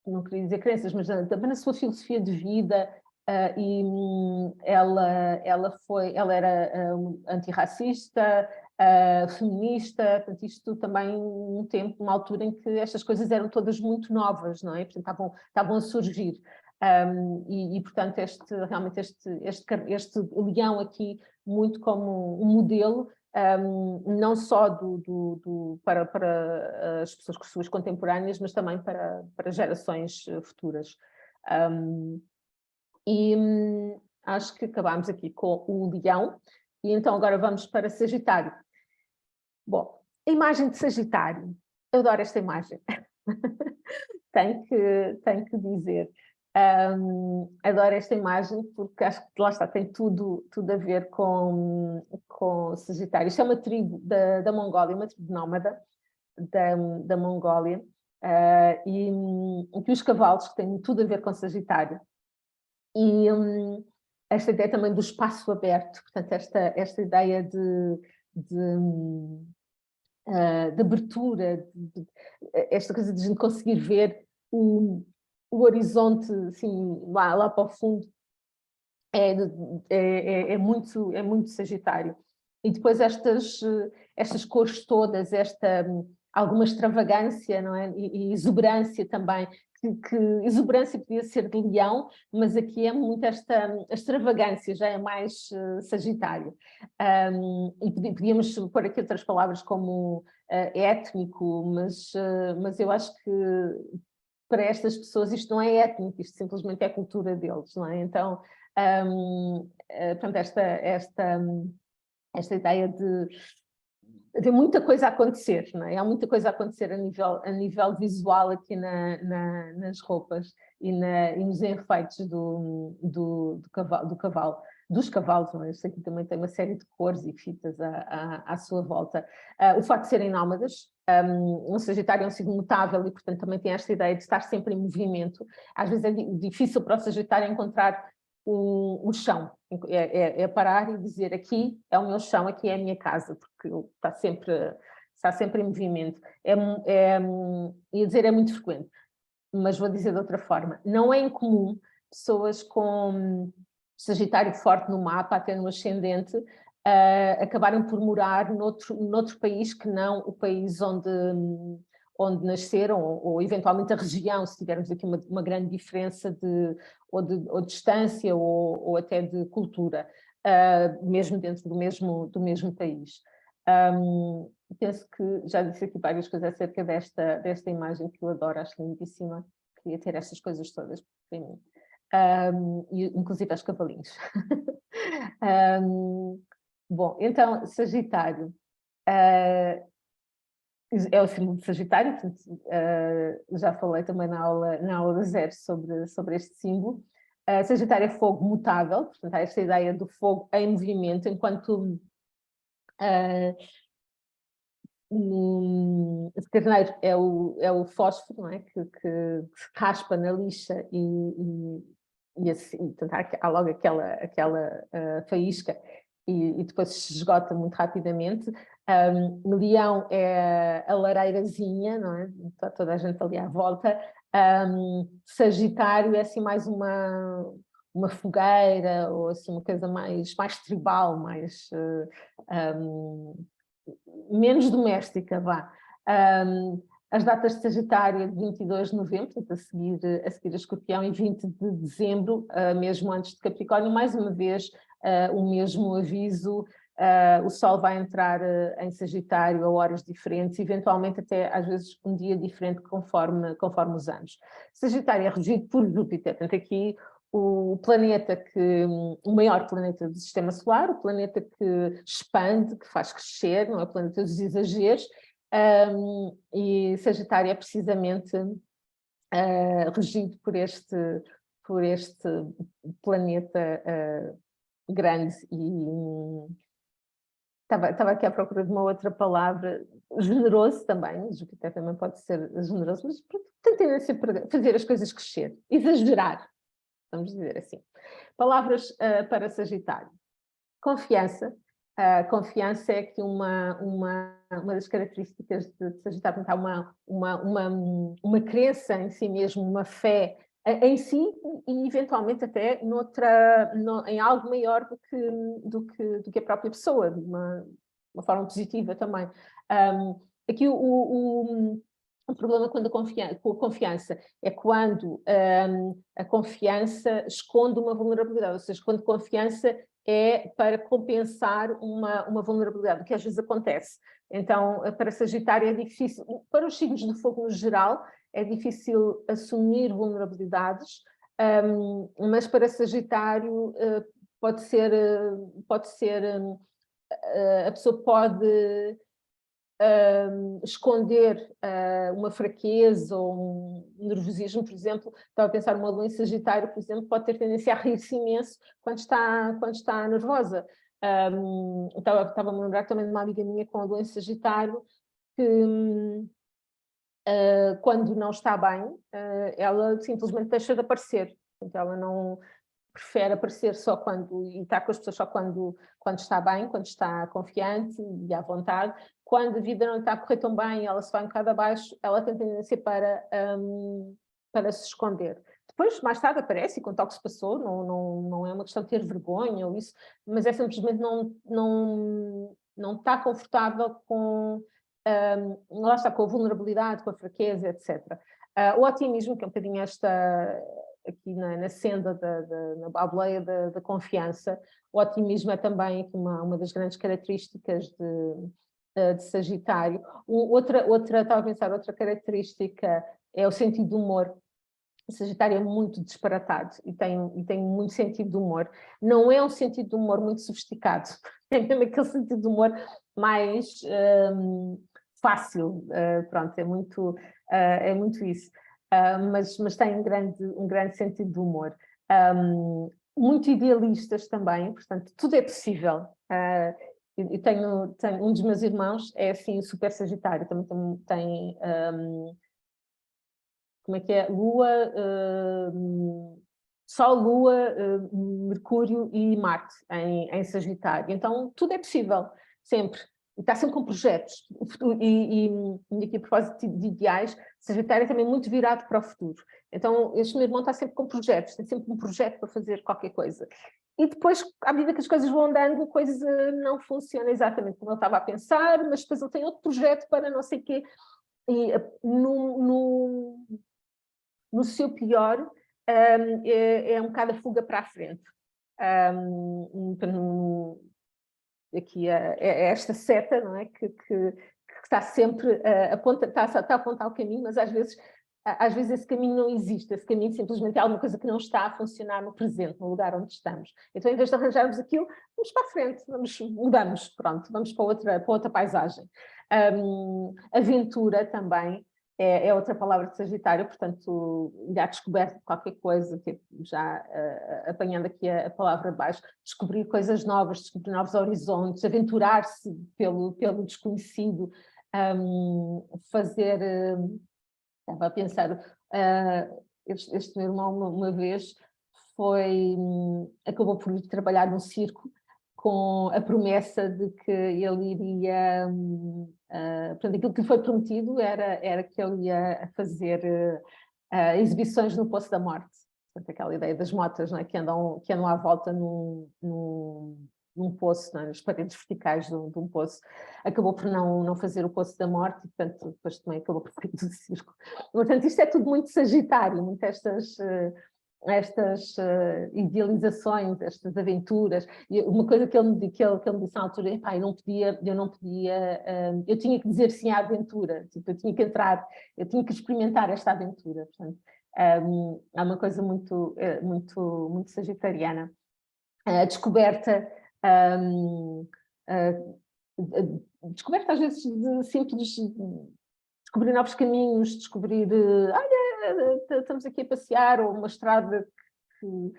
não queria dizer crenças, mas também na sua filosofia de vida, e ela era antirracista, feminista, portanto, isto também um tempo, uma altura em que estas coisas eram todas muito novas, não é? Portanto, estavam a surgir. Portanto, realmente este leão aqui, muito como um modelo, não só para as pessoas suas contemporâneas, mas também para gerações futuras. Acho que acabámos aqui com o leão, e então agora vamos para Sagitário. Bom, a imagem de Sagitário, eu adoro esta imagem, tenho que dizer. Adoro esta imagem porque acho que lá está, tem tudo a ver com Sagitário. Isto é uma tribo da Mongólia, uma tribo nómada da Mongólia, e que os cavalos que têm tudo a ver com Sagitário. E esta ideia também do espaço aberto, portanto, esta ideia de abertura, esta coisa de a gente conseguir ver o horizonte assim, lá para o fundo, é muito Sagitário. E depois estas cores todas, alguma extravagância, não é? E exuberância também, que exuberância podia ser de leão, mas aqui é muito esta extravagância, já é mais Sagitário. E podíamos pôr aqui outras palavras como étnico, mas eu acho que para estas pessoas isto não é étnico, isto simplesmente é cultura deles, não é? Então, portanto, esta ideia de muita coisa a acontecer, não é? Há muita coisa a acontecer a nível visual aqui nas roupas e nos enfeites dos cavalos, não é? Isto aqui também tem uma série de cores e fitas à sua volta. O facto de serem nómadas, um Sagitário é um signo mutável e, portanto, também tem esta ideia de estar sempre em movimento. Às vezes é difícil para o Sagitário encontrar o chão, é parar e dizer aqui é o meu chão, aqui é a minha casa, porque está sempre em movimento. Ia dizer é muito frequente, mas vou dizer de outra forma, não é incomum pessoas com Sagitário forte no mapa, até no ascendente, acabarem por morar noutro país que não o país onde nasceram, ou eventualmente a região, se tivermos aqui uma grande diferença ou de distância ou até de cultura, mesmo dentro do mesmo país. Penso que já disse aqui várias coisas acerca desta imagem que eu adoro, acho lindíssima, queria ter estas coisas todas para mim. Inclusive aos cavalinhos. Bom, então, Sagitário. É o símbolo de Sagitário, portanto, já falei também na aula da zero sobre este símbolo. Sagitário é fogo mutável, portanto, há esta ideia do fogo em movimento, enquanto Carneiro é o fósforo, não é? Que se raspa na lixa e assim, portanto, há logo aquela faísca e depois se esgota muito rapidamente. Leão é a lareirazinha, não é? Está toda a gente ali à volta. Sagitário é assim mais uma fogueira, ou assim uma coisa mais tribal, menos doméstica, vá. As datas de Sagitário de 22 de novembro, portanto, a seguir a Escorpião, e 20 de dezembro, mesmo antes de Capricórnio, mais uma vez o mesmo aviso. O Sol vai entrar em Sagitário a horas diferentes, eventualmente até às vezes um dia diferente conforme os anos. Sagitário é regido por Júpiter, portanto aqui o maior planeta do Sistema Solar, o planeta que expande, que faz crescer, não é o planeta dos exageros, e Sagitário é precisamente regido por este planeta grande e estava aqui à procura de uma outra palavra, generoso também, Júpiter também pode ser generoso, mas tem tendência para fazer as coisas crescer, exagerar, vamos dizer assim. Palavras para Sagitário: confiança, A confiança é aqui uma das características de Sagitário, há uma crença em si mesmo, uma fé em si e eventualmente até em algo maior do que a própria pessoa, de uma forma positiva também. Aqui o problema com a confiança é quando a confiança esconde uma vulnerabilidade, ou seja, quando confiança é para compensar uma vulnerabilidade, o que às vezes acontece. Então, para Sagitário é difícil, para os signos de fogo no geral, é difícil assumir vulnerabilidades, mas para Sagitário pode ser, a pessoa pode esconder uma fraqueza ou um nervosismo, por exemplo. Estava a pensar, uma lua em Sagitário, por exemplo, pode ter tendência a rir-se imenso quando está nervosa. Estava-me a lembrar também de uma amiga minha com a lua em Sagitário, que quando não está bem, ela simplesmente deixa de aparecer. Portanto, ela não prefere aparecer só e estar com as pessoas só quando está bem, quando está confiante e à vontade. Quando a vida não está a correr tão bem, ela se vai um bocado abaixo, ela tem tendência para se esconder. Depois, mais tarde, aparece e conta o que se passou, não é uma questão de ter vergonha ou isso, mas é simplesmente não está confortável lá está, com a vulnerabilidade, com a fraqueza, etc. O otimismo, que é um bocadinho aqui na senda, na boleia da confiança, o otimismo é também aqui uma das grandes características de Sagitário. Estava a pensar, outra característica é o sentido de humor. O Sagitário é muito disparatado e tem muito sentido de humor. Não é um sentido de humor muito sofisticado, é mesmo aquele sentido de humor mais fácil, pronto, é muito isso. Mas tem um grande sentido de humor. Muito idealistas também, portanto, tudo é possível. Eu tenho um dos meus irmãos, é assim, super Sagitário, também tem como é que é? Sol, Lua, Mercúrio e Marte em Sagitário. Então, tudo é possível, sempre. E está sempre com projetos. E aqui, a propósito de ideais, Sagitário é também muito virado para o futuro. Então, este meu irmão está sempre com projetos, tem sempre um projeto para fazer qualquer coisa. E depois, à medida que as coisas vão andando, a coisa não funciona exatamente como ele estava a pensar, mas depois ele tem outro projeto para não sei o quê. E no seu pior, é um bocado a fuga para a frente. Aqui é esta seta, não é? Que está sempre está a apontar o caminho, mas às vezes esse caminho não existe, esse caminho simplesmente é alguma coisa que não está a funcionar no presente, no lugar onde estamos. Então, em vez de arranjarmos aquilo, vamos para a frente, mudamos, pronto, vamos para outra paisagem. Aventura também é outra palavra de Sagitário, portanto, já descoberto qualquer coisa, já apanhando aqui a palavra de baixo, descobrir coisas novas, descobrir novos horizontes, aventurar-se pelo desconhecido, fazer... Estava a pensar, este meu irmão uma vez acabou por trabalhar num circo com a promessa de que ele iria, portanto, aquilo que lhe foi prometido era que ele ia fazer exibições no Poço da Morte. Portanto, aquela ideia das motas, não é? que andam à volta num poço, não é? Nas paredes verticais de um poço. Acabou por não fazer o Poço da Morte e, portanto, depois também acabou por sair do circo. Portanto, isto é tudo muito Sagitário, muito estas idealizações, estas aventuras. E uma coisa que ele me disse na altura, eu tinha que dizer sim à aventura, tipo, eu tinha que entrar, eu tinha que experimentar esta aventura. Portanto, é uma coisa muito sagitariana. A descoberta, descoberta às vezes de simples descobrir novos caminhos, descobrir, estamos aqui a passear, ou uma estrada que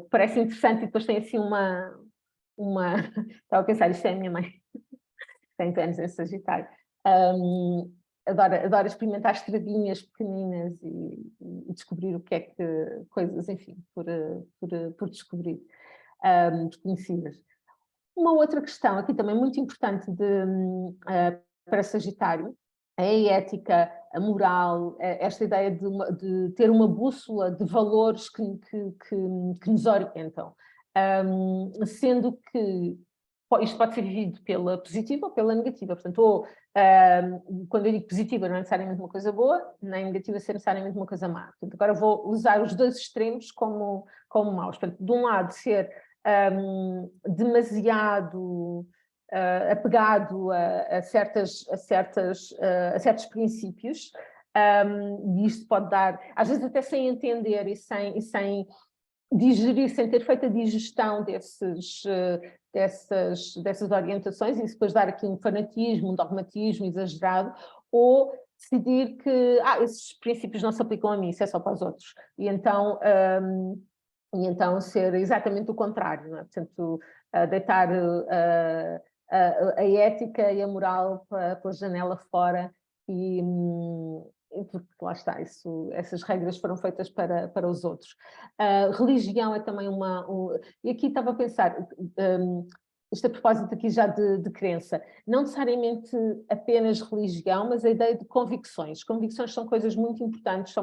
parece interessante e depois tem assim estava a pensar, isto é a minha mãe, tem anos em Sagitário, adora experimentar estradinhas pequeninas e descobrir o que é que, coisas, enfim, por descobrir, desconhecidas. Uma outra questão aqui também muito importante para Sagitário é a ética, a moral, esta ideia de ter uma bússola de valores que nos orientam. Sendo que isto pode ser vivido pela positiva ou pela negativa. Portanto, quando eu digo positiva, não é necessariamente uma coisa boa, nem negativa ser necessariamente uma coisa má. Portanto, agora vou usar os dois extremos como maus. Portanto, de um lado, ser demasiado apegado a certos princípios, e isto pode dar, às vezes até sem entender e sem digerir, sem ter feito a digestão dessas orientações, e depois dar aqui um fanatismo, um dogmatismo exagerado, ou decidir que esses princípios não se aplicam a mim, isso é só para os outros. E então ser exatamente o contrário, não é? Portanto, deitar a ética e a moral pela janela fora, porque lá está, essas regras foram feitas para os outros. Religião é também e aqui estava a pensar, isto a propósito aqui já de crença, não necessariamente apenas religião, mas a ideia de convicções. Convicções são coisas muito importantes,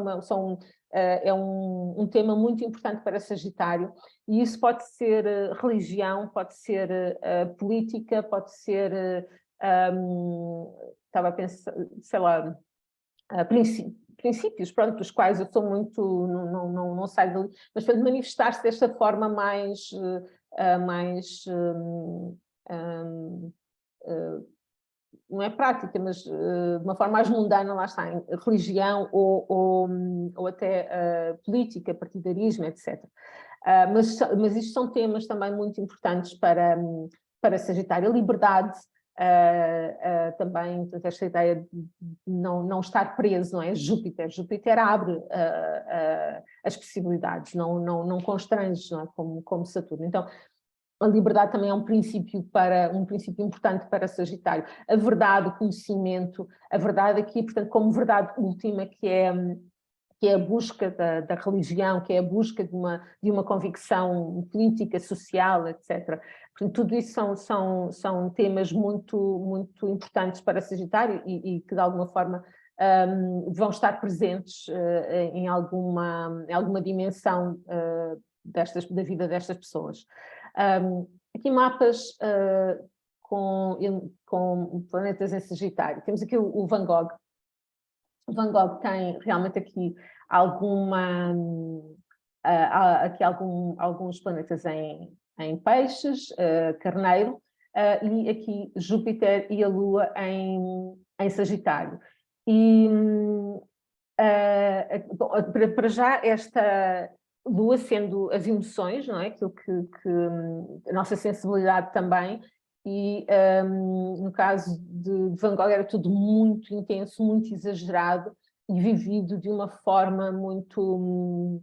é um tema muito importante para Sagitário, e isso pode ser religião, pode ser política, pode ser, estava a pensar, sei lá, princípios, pronto, dos quais eu sou muito, não saio dali, mas para manifestar-se desta forma mais não é prática, mas de uma forma mais mundana, lá está, em religião ou até política, partidarismo, etc. Mas isto são temas também muito importantes para Sagitário. A liberdade, também, esta ideia de não estar preso, não é? Júpiter abre as possibilidades, não constrange, não é? Como Saturno. Então, a liberdade também é um princípio importante para Sagitário. A verdade, o conhecimento, a verdade aqui, portanto, como verdade última, que é a busca da religião, que é a busca de uma convicção política, social, etc. Portanto, tudo isso são temas muito, muito importantes para Sagitário e que, de alguma forma, vão estar presentes em alguma dimensão da vida destas pessoas. Aqui mapas com planetas em Sagitário. Temos aqui o Van Gogh. O Van Gogh tem realmente aqui alguns planetas em Peixes, Carneiro, e aqui Júpiter e a Lua em Sagitário. E para já esta Lua sendo as emoções, não é? Aquilo que a nossa sensibilidade também, e no caso de Van Gogh era tudo muito intenso, muito exagerado e vivido de uma forma muito...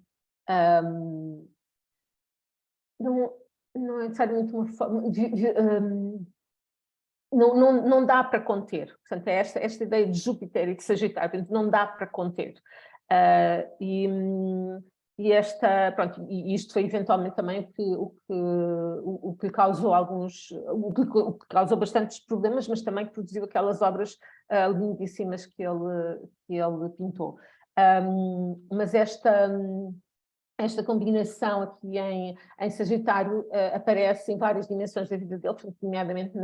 não é necessariamente uma forma... não dá para conter. Portanto, é esta ideia de Júpiter e de Sagitário, portanto, não dá para conter. E isto foi eventualmente também o que causou o que causou bastantes problemas, mas também produziu aquelas obras lindíssimas que ele pintou. Mas esta combinação aqui em Sagitário aparece em várias dimensões da vida dele, nomeadamente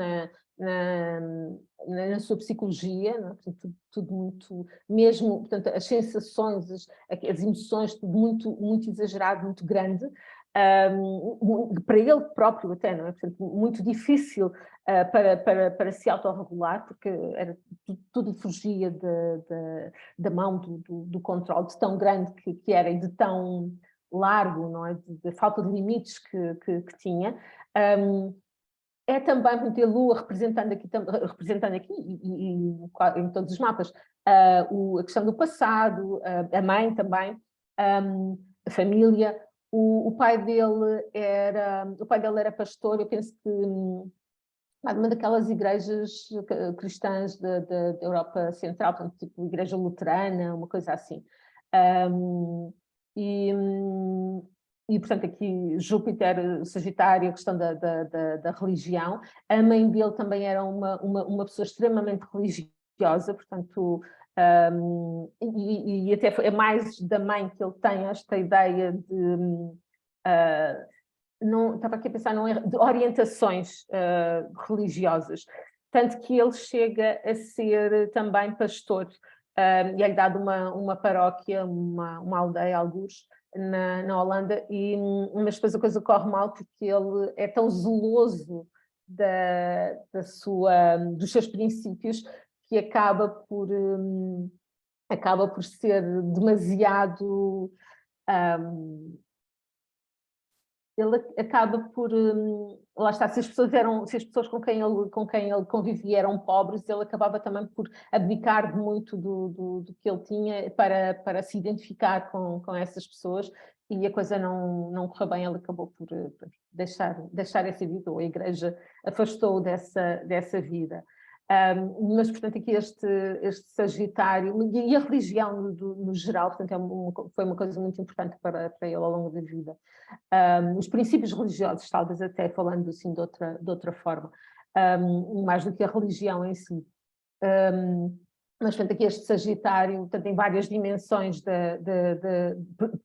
na sua psicologia, não é? Portanto, tudo muito, mesmo, portanto, as sensações, as emoções, tudo muito, muito exagerado, muito grande, para ele próprio até, não é? Portanto, muito difícil para se autorregular, porque tudo fugia da mão do controle, de tão grande que era e de tão largo, não é? De falta de limites que tinha. É também muito a Lua representando aqui e em todos os mapas, a questão do passado, a mãe também, a família. O pai dele era pastor, eu penso que uma daquelas igrejas cristãs da Europa Central, portanto, tipo igreja luterana, uma coisa assim. e, portanto, aqui Júpiter, Sagitário, a questão da religião. A mãe dele também era uma pessoa extremamente religiosa, portanto, e até é mais da mãe que ele tem esta ideia de... não, estava aqui a pensar de orientações religiosas, tanto que ele chega a ser também pastor, e é-lhe dado uma paróquia, uma aldeia, algures, na Holanda, mas depois a coisa corre mal porque ele é tão zeloso dos seus princípios que acaba por ser demasiado... ele acaba por... lá está, se as pessoas com quem ele convivia eram pobres, ele acabava também por abdicar de muito do que ele tinha para se identificar com essas pessoas, e a coisa não correu bem. Ele acabou por deixar essa vida, ou a Igreja afastou-o dessa vida. Mas, portanto, aqui este Sagitário, e a religião no geral, portanto, foi uma coisa muito importante para ele ao longo da vida. Os princípios religiosos, talvez até falando assim de outra forma, mais do que a religião em si. Mas, portanto, aqui este Sagitário, portanto, em várias dimensões,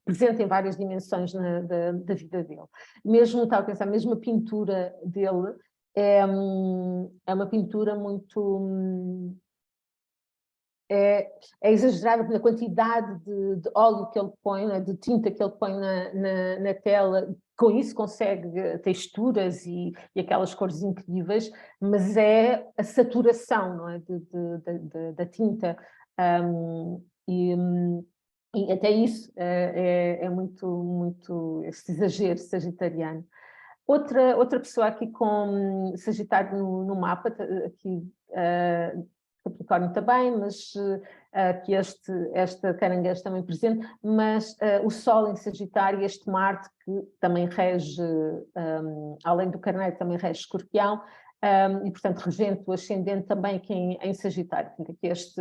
presente em várias dimensões da vida dele. Mesmo, estava a pensar, mesmo a pintura dele é uma pintura muito... É exagerada na quantidade de óleo que ele põe, né, de tinta que ele põe na tela. Com isso consegue texturas e aquelas cores incríveis, mas é a saturação, não é, da tinta, e até isso é muito esse exagero sagitariano. Outra pessoa aqui com Sagitário no mapa, aqui Capricórnio também, mas que esta caranguejo também presente, mas o Sol em Sagitário, este Marte que também rege, além do Carneiro, também rege Escorpião, e portanto regente o ascendente também aqui em Sagitário. Portanto, aqui este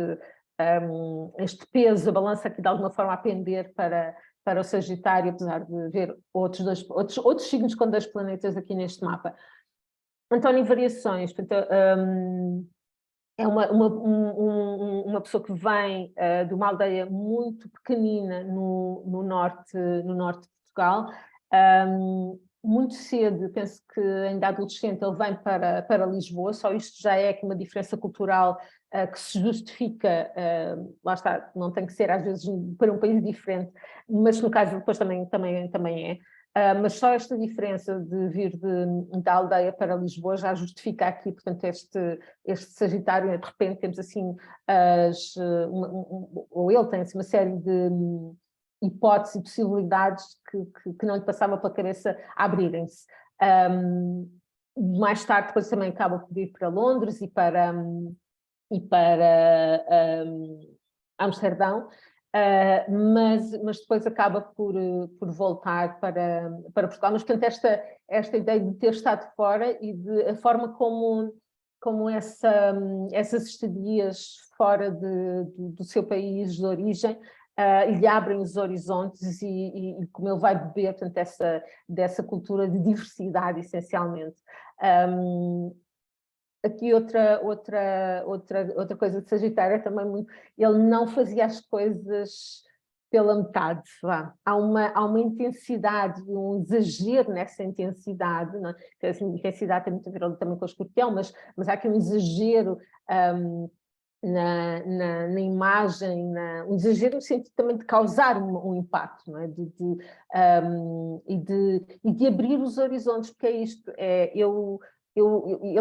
peso, a balança aqui de alguma forma a pender para o Sagitário, apesar de ver outros signos com 2 planetas aqui neste mapa. António, variações, portanto, é uma pessoa que vem de uma aldeia muito pequenina no norte de Portugal. Muito cedo, penso que ainda adolescente, ele vem para Lisboa. Só isto já é aqui uma diferença cultural que se justifica, lá está, não tem que ser às vezes para um país diferente, mas no caso depois também é. Mas só esta diferença de vir da aldeia para Lisboa já justifica aqui, portanto, este Sagitário. De repente temos assim, ou ele tem assim, uma série de hipóteses e possibilidades que não lhe passava pela cabeça abrirem-se. Mais tarde depois também acaba por ir para Londres e para Amsterdão, mas depois acaba por voltar para Portugal. Mas, portanto, esta ideia de ter estado fora e a forma como essas estadias fora do seu país de origem lhe abrem os horizontes, e como ele vai beber, portanto, dessa cultura de diversidade, essencialmente. Aqui outra coisa de Sagitário é também muito... Ele não fazia as coisas pela metade. Há uma intensidade, um exagero nessa intensidade, não é? Essa intensidade tem muito a ver também com o Escorpião, mas há aqui um exagero na imagem, um exagero no sentido também de causar um impacto, não é? E de abrir os horizontes, porque é isto, ele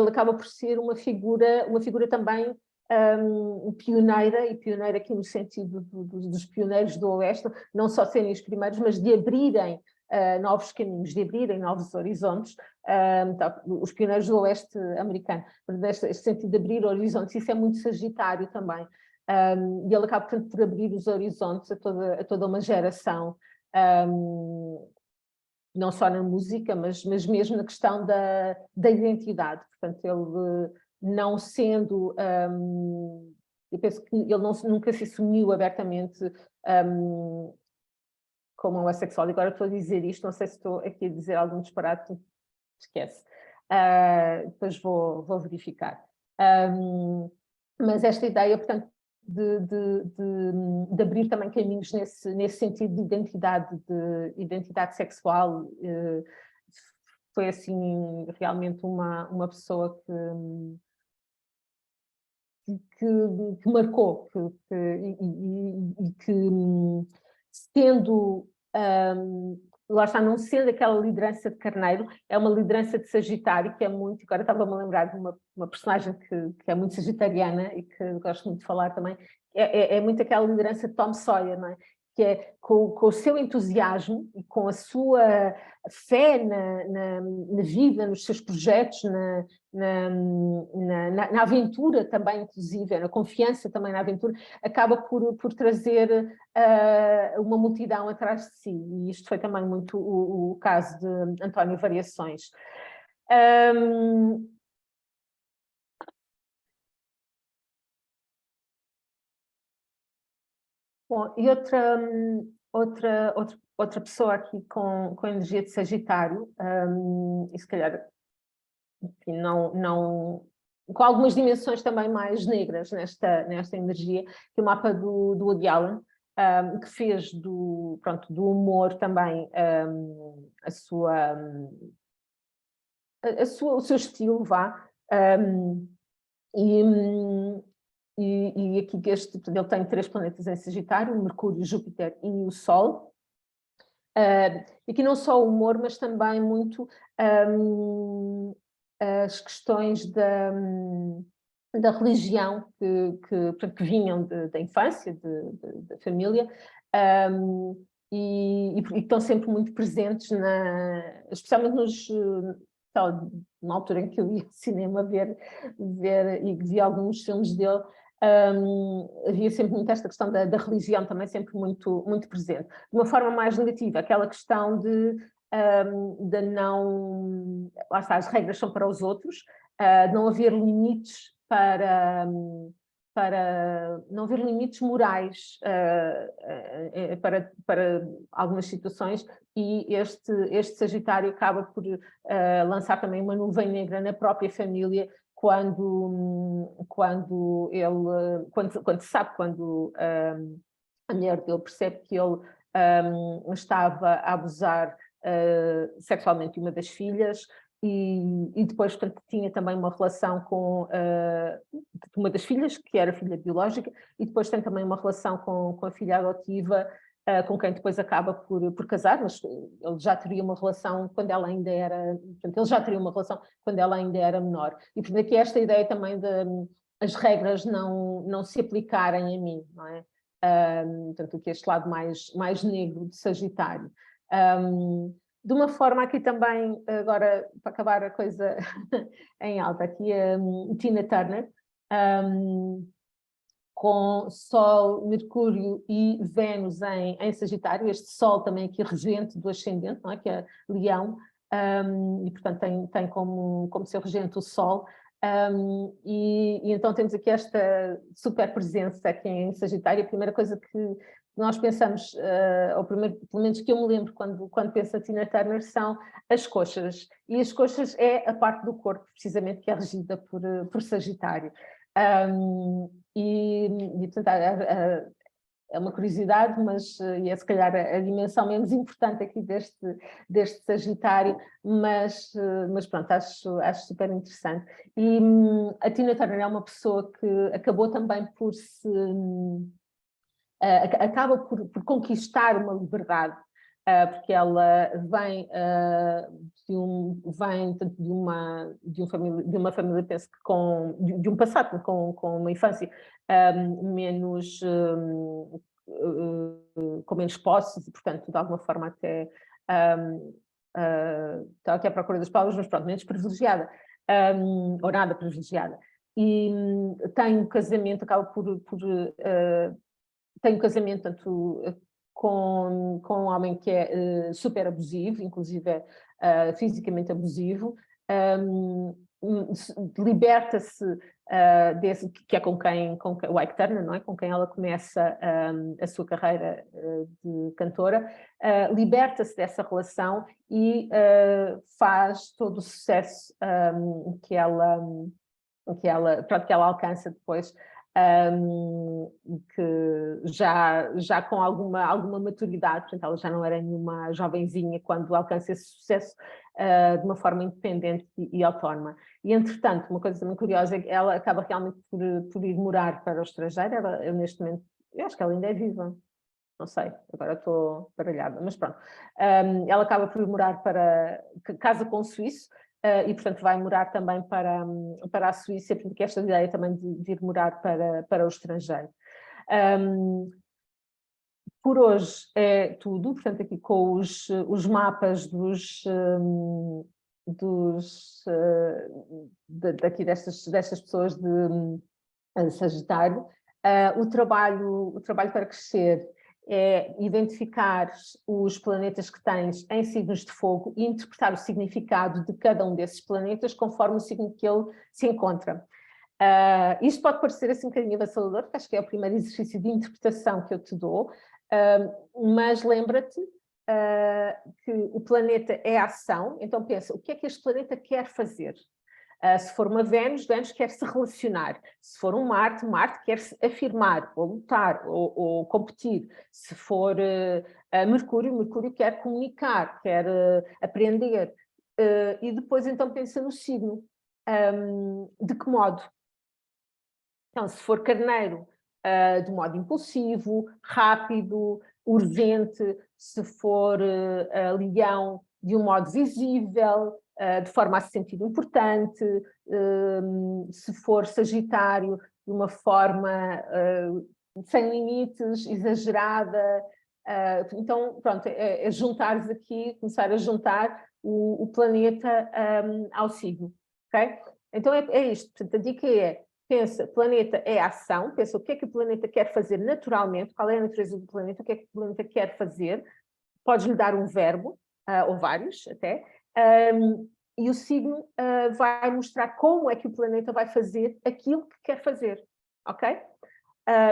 acaba por ser uma figura também pioneira, e pioneira aqui no sentido dos pioneiros do Oeste, não só serem os primeiros, mas de abrirem novos caminhos, de abrirem novos horizontes, os pioneiros do Oeste americano. Este sentido de abrir horizontes, isso é muito Sagitário também. E ele acaba, portanto, por abrir os horizontes a toda uma geração, não só na música, mas mesmo na questão da identidade. Portanto, ele não sendo... eu penso que ele nunca se assumiu abertamente como homossexual. E agora estou a dizer isto, não sei se estou aqui a dizer algum disparate, esquece. Depois vou verificar. Mas esta ideia, portanto, de abrir também caminhos nesse sentido de identidade sexual, foi assim realmente uma pessoa que marcou, e que sendo, lá está, não sendo aquela liderança de Carneiro, é uma liderança de Sagitário, que é muito, agora estava-me a lembrar de uma personagem que é muito sagitariana e que gosto muito de falar também, é muito aquela liderança de Tom Sawyer, não é? Que é com o seu entusiasmo e com a sua fé na vida, nos seus projetos, na aventura também, inclusive, na confiança também na aventura, acaba por trazer uma multidão atrás de si. E isto foi também muito o caso de António Variações. Bom, e outra pessoa aqui com energia de Sagitário, e se calhar, enfim, com algumas dimensões também mais negras nesta energia, que é o mapa do Woody Allen, que fez do humor também o seu estilo, vá. E aqui ele tem 3 planetas em Sagitário, Mercúrio, Júpiter e o Sol. E aqui não só o humor, mas também muito as questões da religião que vinham da infância, da família, e que estão sempre muito presentes, especialmente na altura em que eu ia ao cinema ver e vi alguns filmes dele. Havia sempre muito esta questão da religião também sempre muito, muito presente. De uma forma mais negativa, aquela questão de não... Lá está, as regras são para os outros, não haver limites não haver limites morais para algumas situações, e este Sagitário acaba por lançar também uma nuvem negra na própria família, quando se sabe, quando a mulher dele percebe que ele estava a abusar sexualmente de uma das filhas, e depois, portanto, tinha também uma relação com uma das filhas, que era filha biológica, e depois tem também uma relação com a filha adotiva, com quem depois acaba por casar, mas ele já teria uma relação quando ela ainda era... Portanto, ele já teria uma relação quando ela ainda era menor. E, portanto, aqui esta ideia também de as regras não se aplicarem a mim, não é? Portanto, aqui este lado mais negro de Sagitário. De uma forma aqui também, agora para acabar a coisa em alta, aqui a Tina Turner, com Sol, Mercúrio e Vênus em Sagitário, este Sol também aqui regente do ascendente, não é? Que é Leão, e portanto tem como seu regente o Sol, e então temos aqui esta super presença aqui em Sagitário. A primeira coisa que nós pensamos, ou pelo menos que eu me lembro quando penso a Tina Turner, são as coxas, e as coxas é a parte do corpo precisamente que é regida por Sagitário. Portanto, é uma curiosidade, mas e é se calhar a dimensão menos importante aqui deste Sagitário, mas pronto, acho super interessante. E a Tina Turner é uma pessoa que acabou também por acaba por conquistar uma liberdade, porque ela vem de uma família, penso que de um passado com uma infância menos com menos posses, e portanto de alguma forma até está aqui à procura das palavras, mas pronto, menos privilegiada, ou nada privilegiada, e tem um casamento, acaba por tem um casamento, tanto com um homem que é super abusivo, inclusive fisicamente abusivo, liberta-se desse, que é com quem o Ike Turner, não é? Com quem ela começa a sua carreira de cantora, liberta-se dessa relação e faz todo o sucesso que ela alcança depois, que já com alguma maturidade, portanto ela já não era nenhuma jovenzinha quando alcança esse sucesso de uma forma independente e autónoma. E entretanto, uma coisa também curiosa é que ela acaba realmente por ir morar para o estrangeiro. Eu neste momento, eu acho que ela ainda é viva, não sei, agora estou baralhada, mas pronto. Ela acaba por morar casa com um suíço, e portanto vai morar também para a Suíça, porque esta ideia também de ir morar para o estrangeiro. Por hoje é tudo, portanto aqui com os mapas daqui destas pessoas de Sagitário. O trabalho para crescer é identificar os planetas que tens em signos de fogo e interpretar o significado de cada um desses planetas conforme o signo que ele se encontra. Isto pode parecer assim um bocadinho avassalador, porque acho que é o primeiro exercício de interpretação que eu te dou, mas lembra-te que o planeta é ação, então pensa, o que é que este planeta quer fazer? Se for uma Vênus quer se relacionar. Se for um Marte quer se afirmar, ou lutar, ou competir. Se for Mercúrio quer comunicar, quer aprender. E depois então pensa no signo. De que modo? Então, se for Carneiro, de modo impulsivo, rápido, urgente. Se for Leão, de um modo visível, de forma a se sentir importante. Se for Sagitário, de uma forma sem limites, exagerada. Então, pronto, é juntares aqui, começar a juntar o planeta ao signo, ok? Então é isto, portanto, a dica é: pensa, planeta é ação, pensa o que é que o planeta quer fazer naturalmente, qual é a natureza do planeta, o que é que o planeta quer fazer, podes-lhe dar um verbo, ou vários até, e o signo vai mostrar como é que o planeta vai fazer aquilo que quer fazer, ok?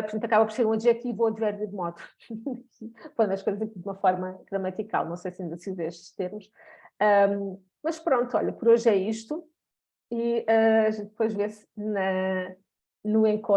Portanto, acaba por ser um adjetivo ou advérbio de modo, quando as coisas aqui de uma forma gramatical, não sei se ainda se usa estes termos, mas pronto, olha, por hoje é isto. E a gente depois vê-se no encontro.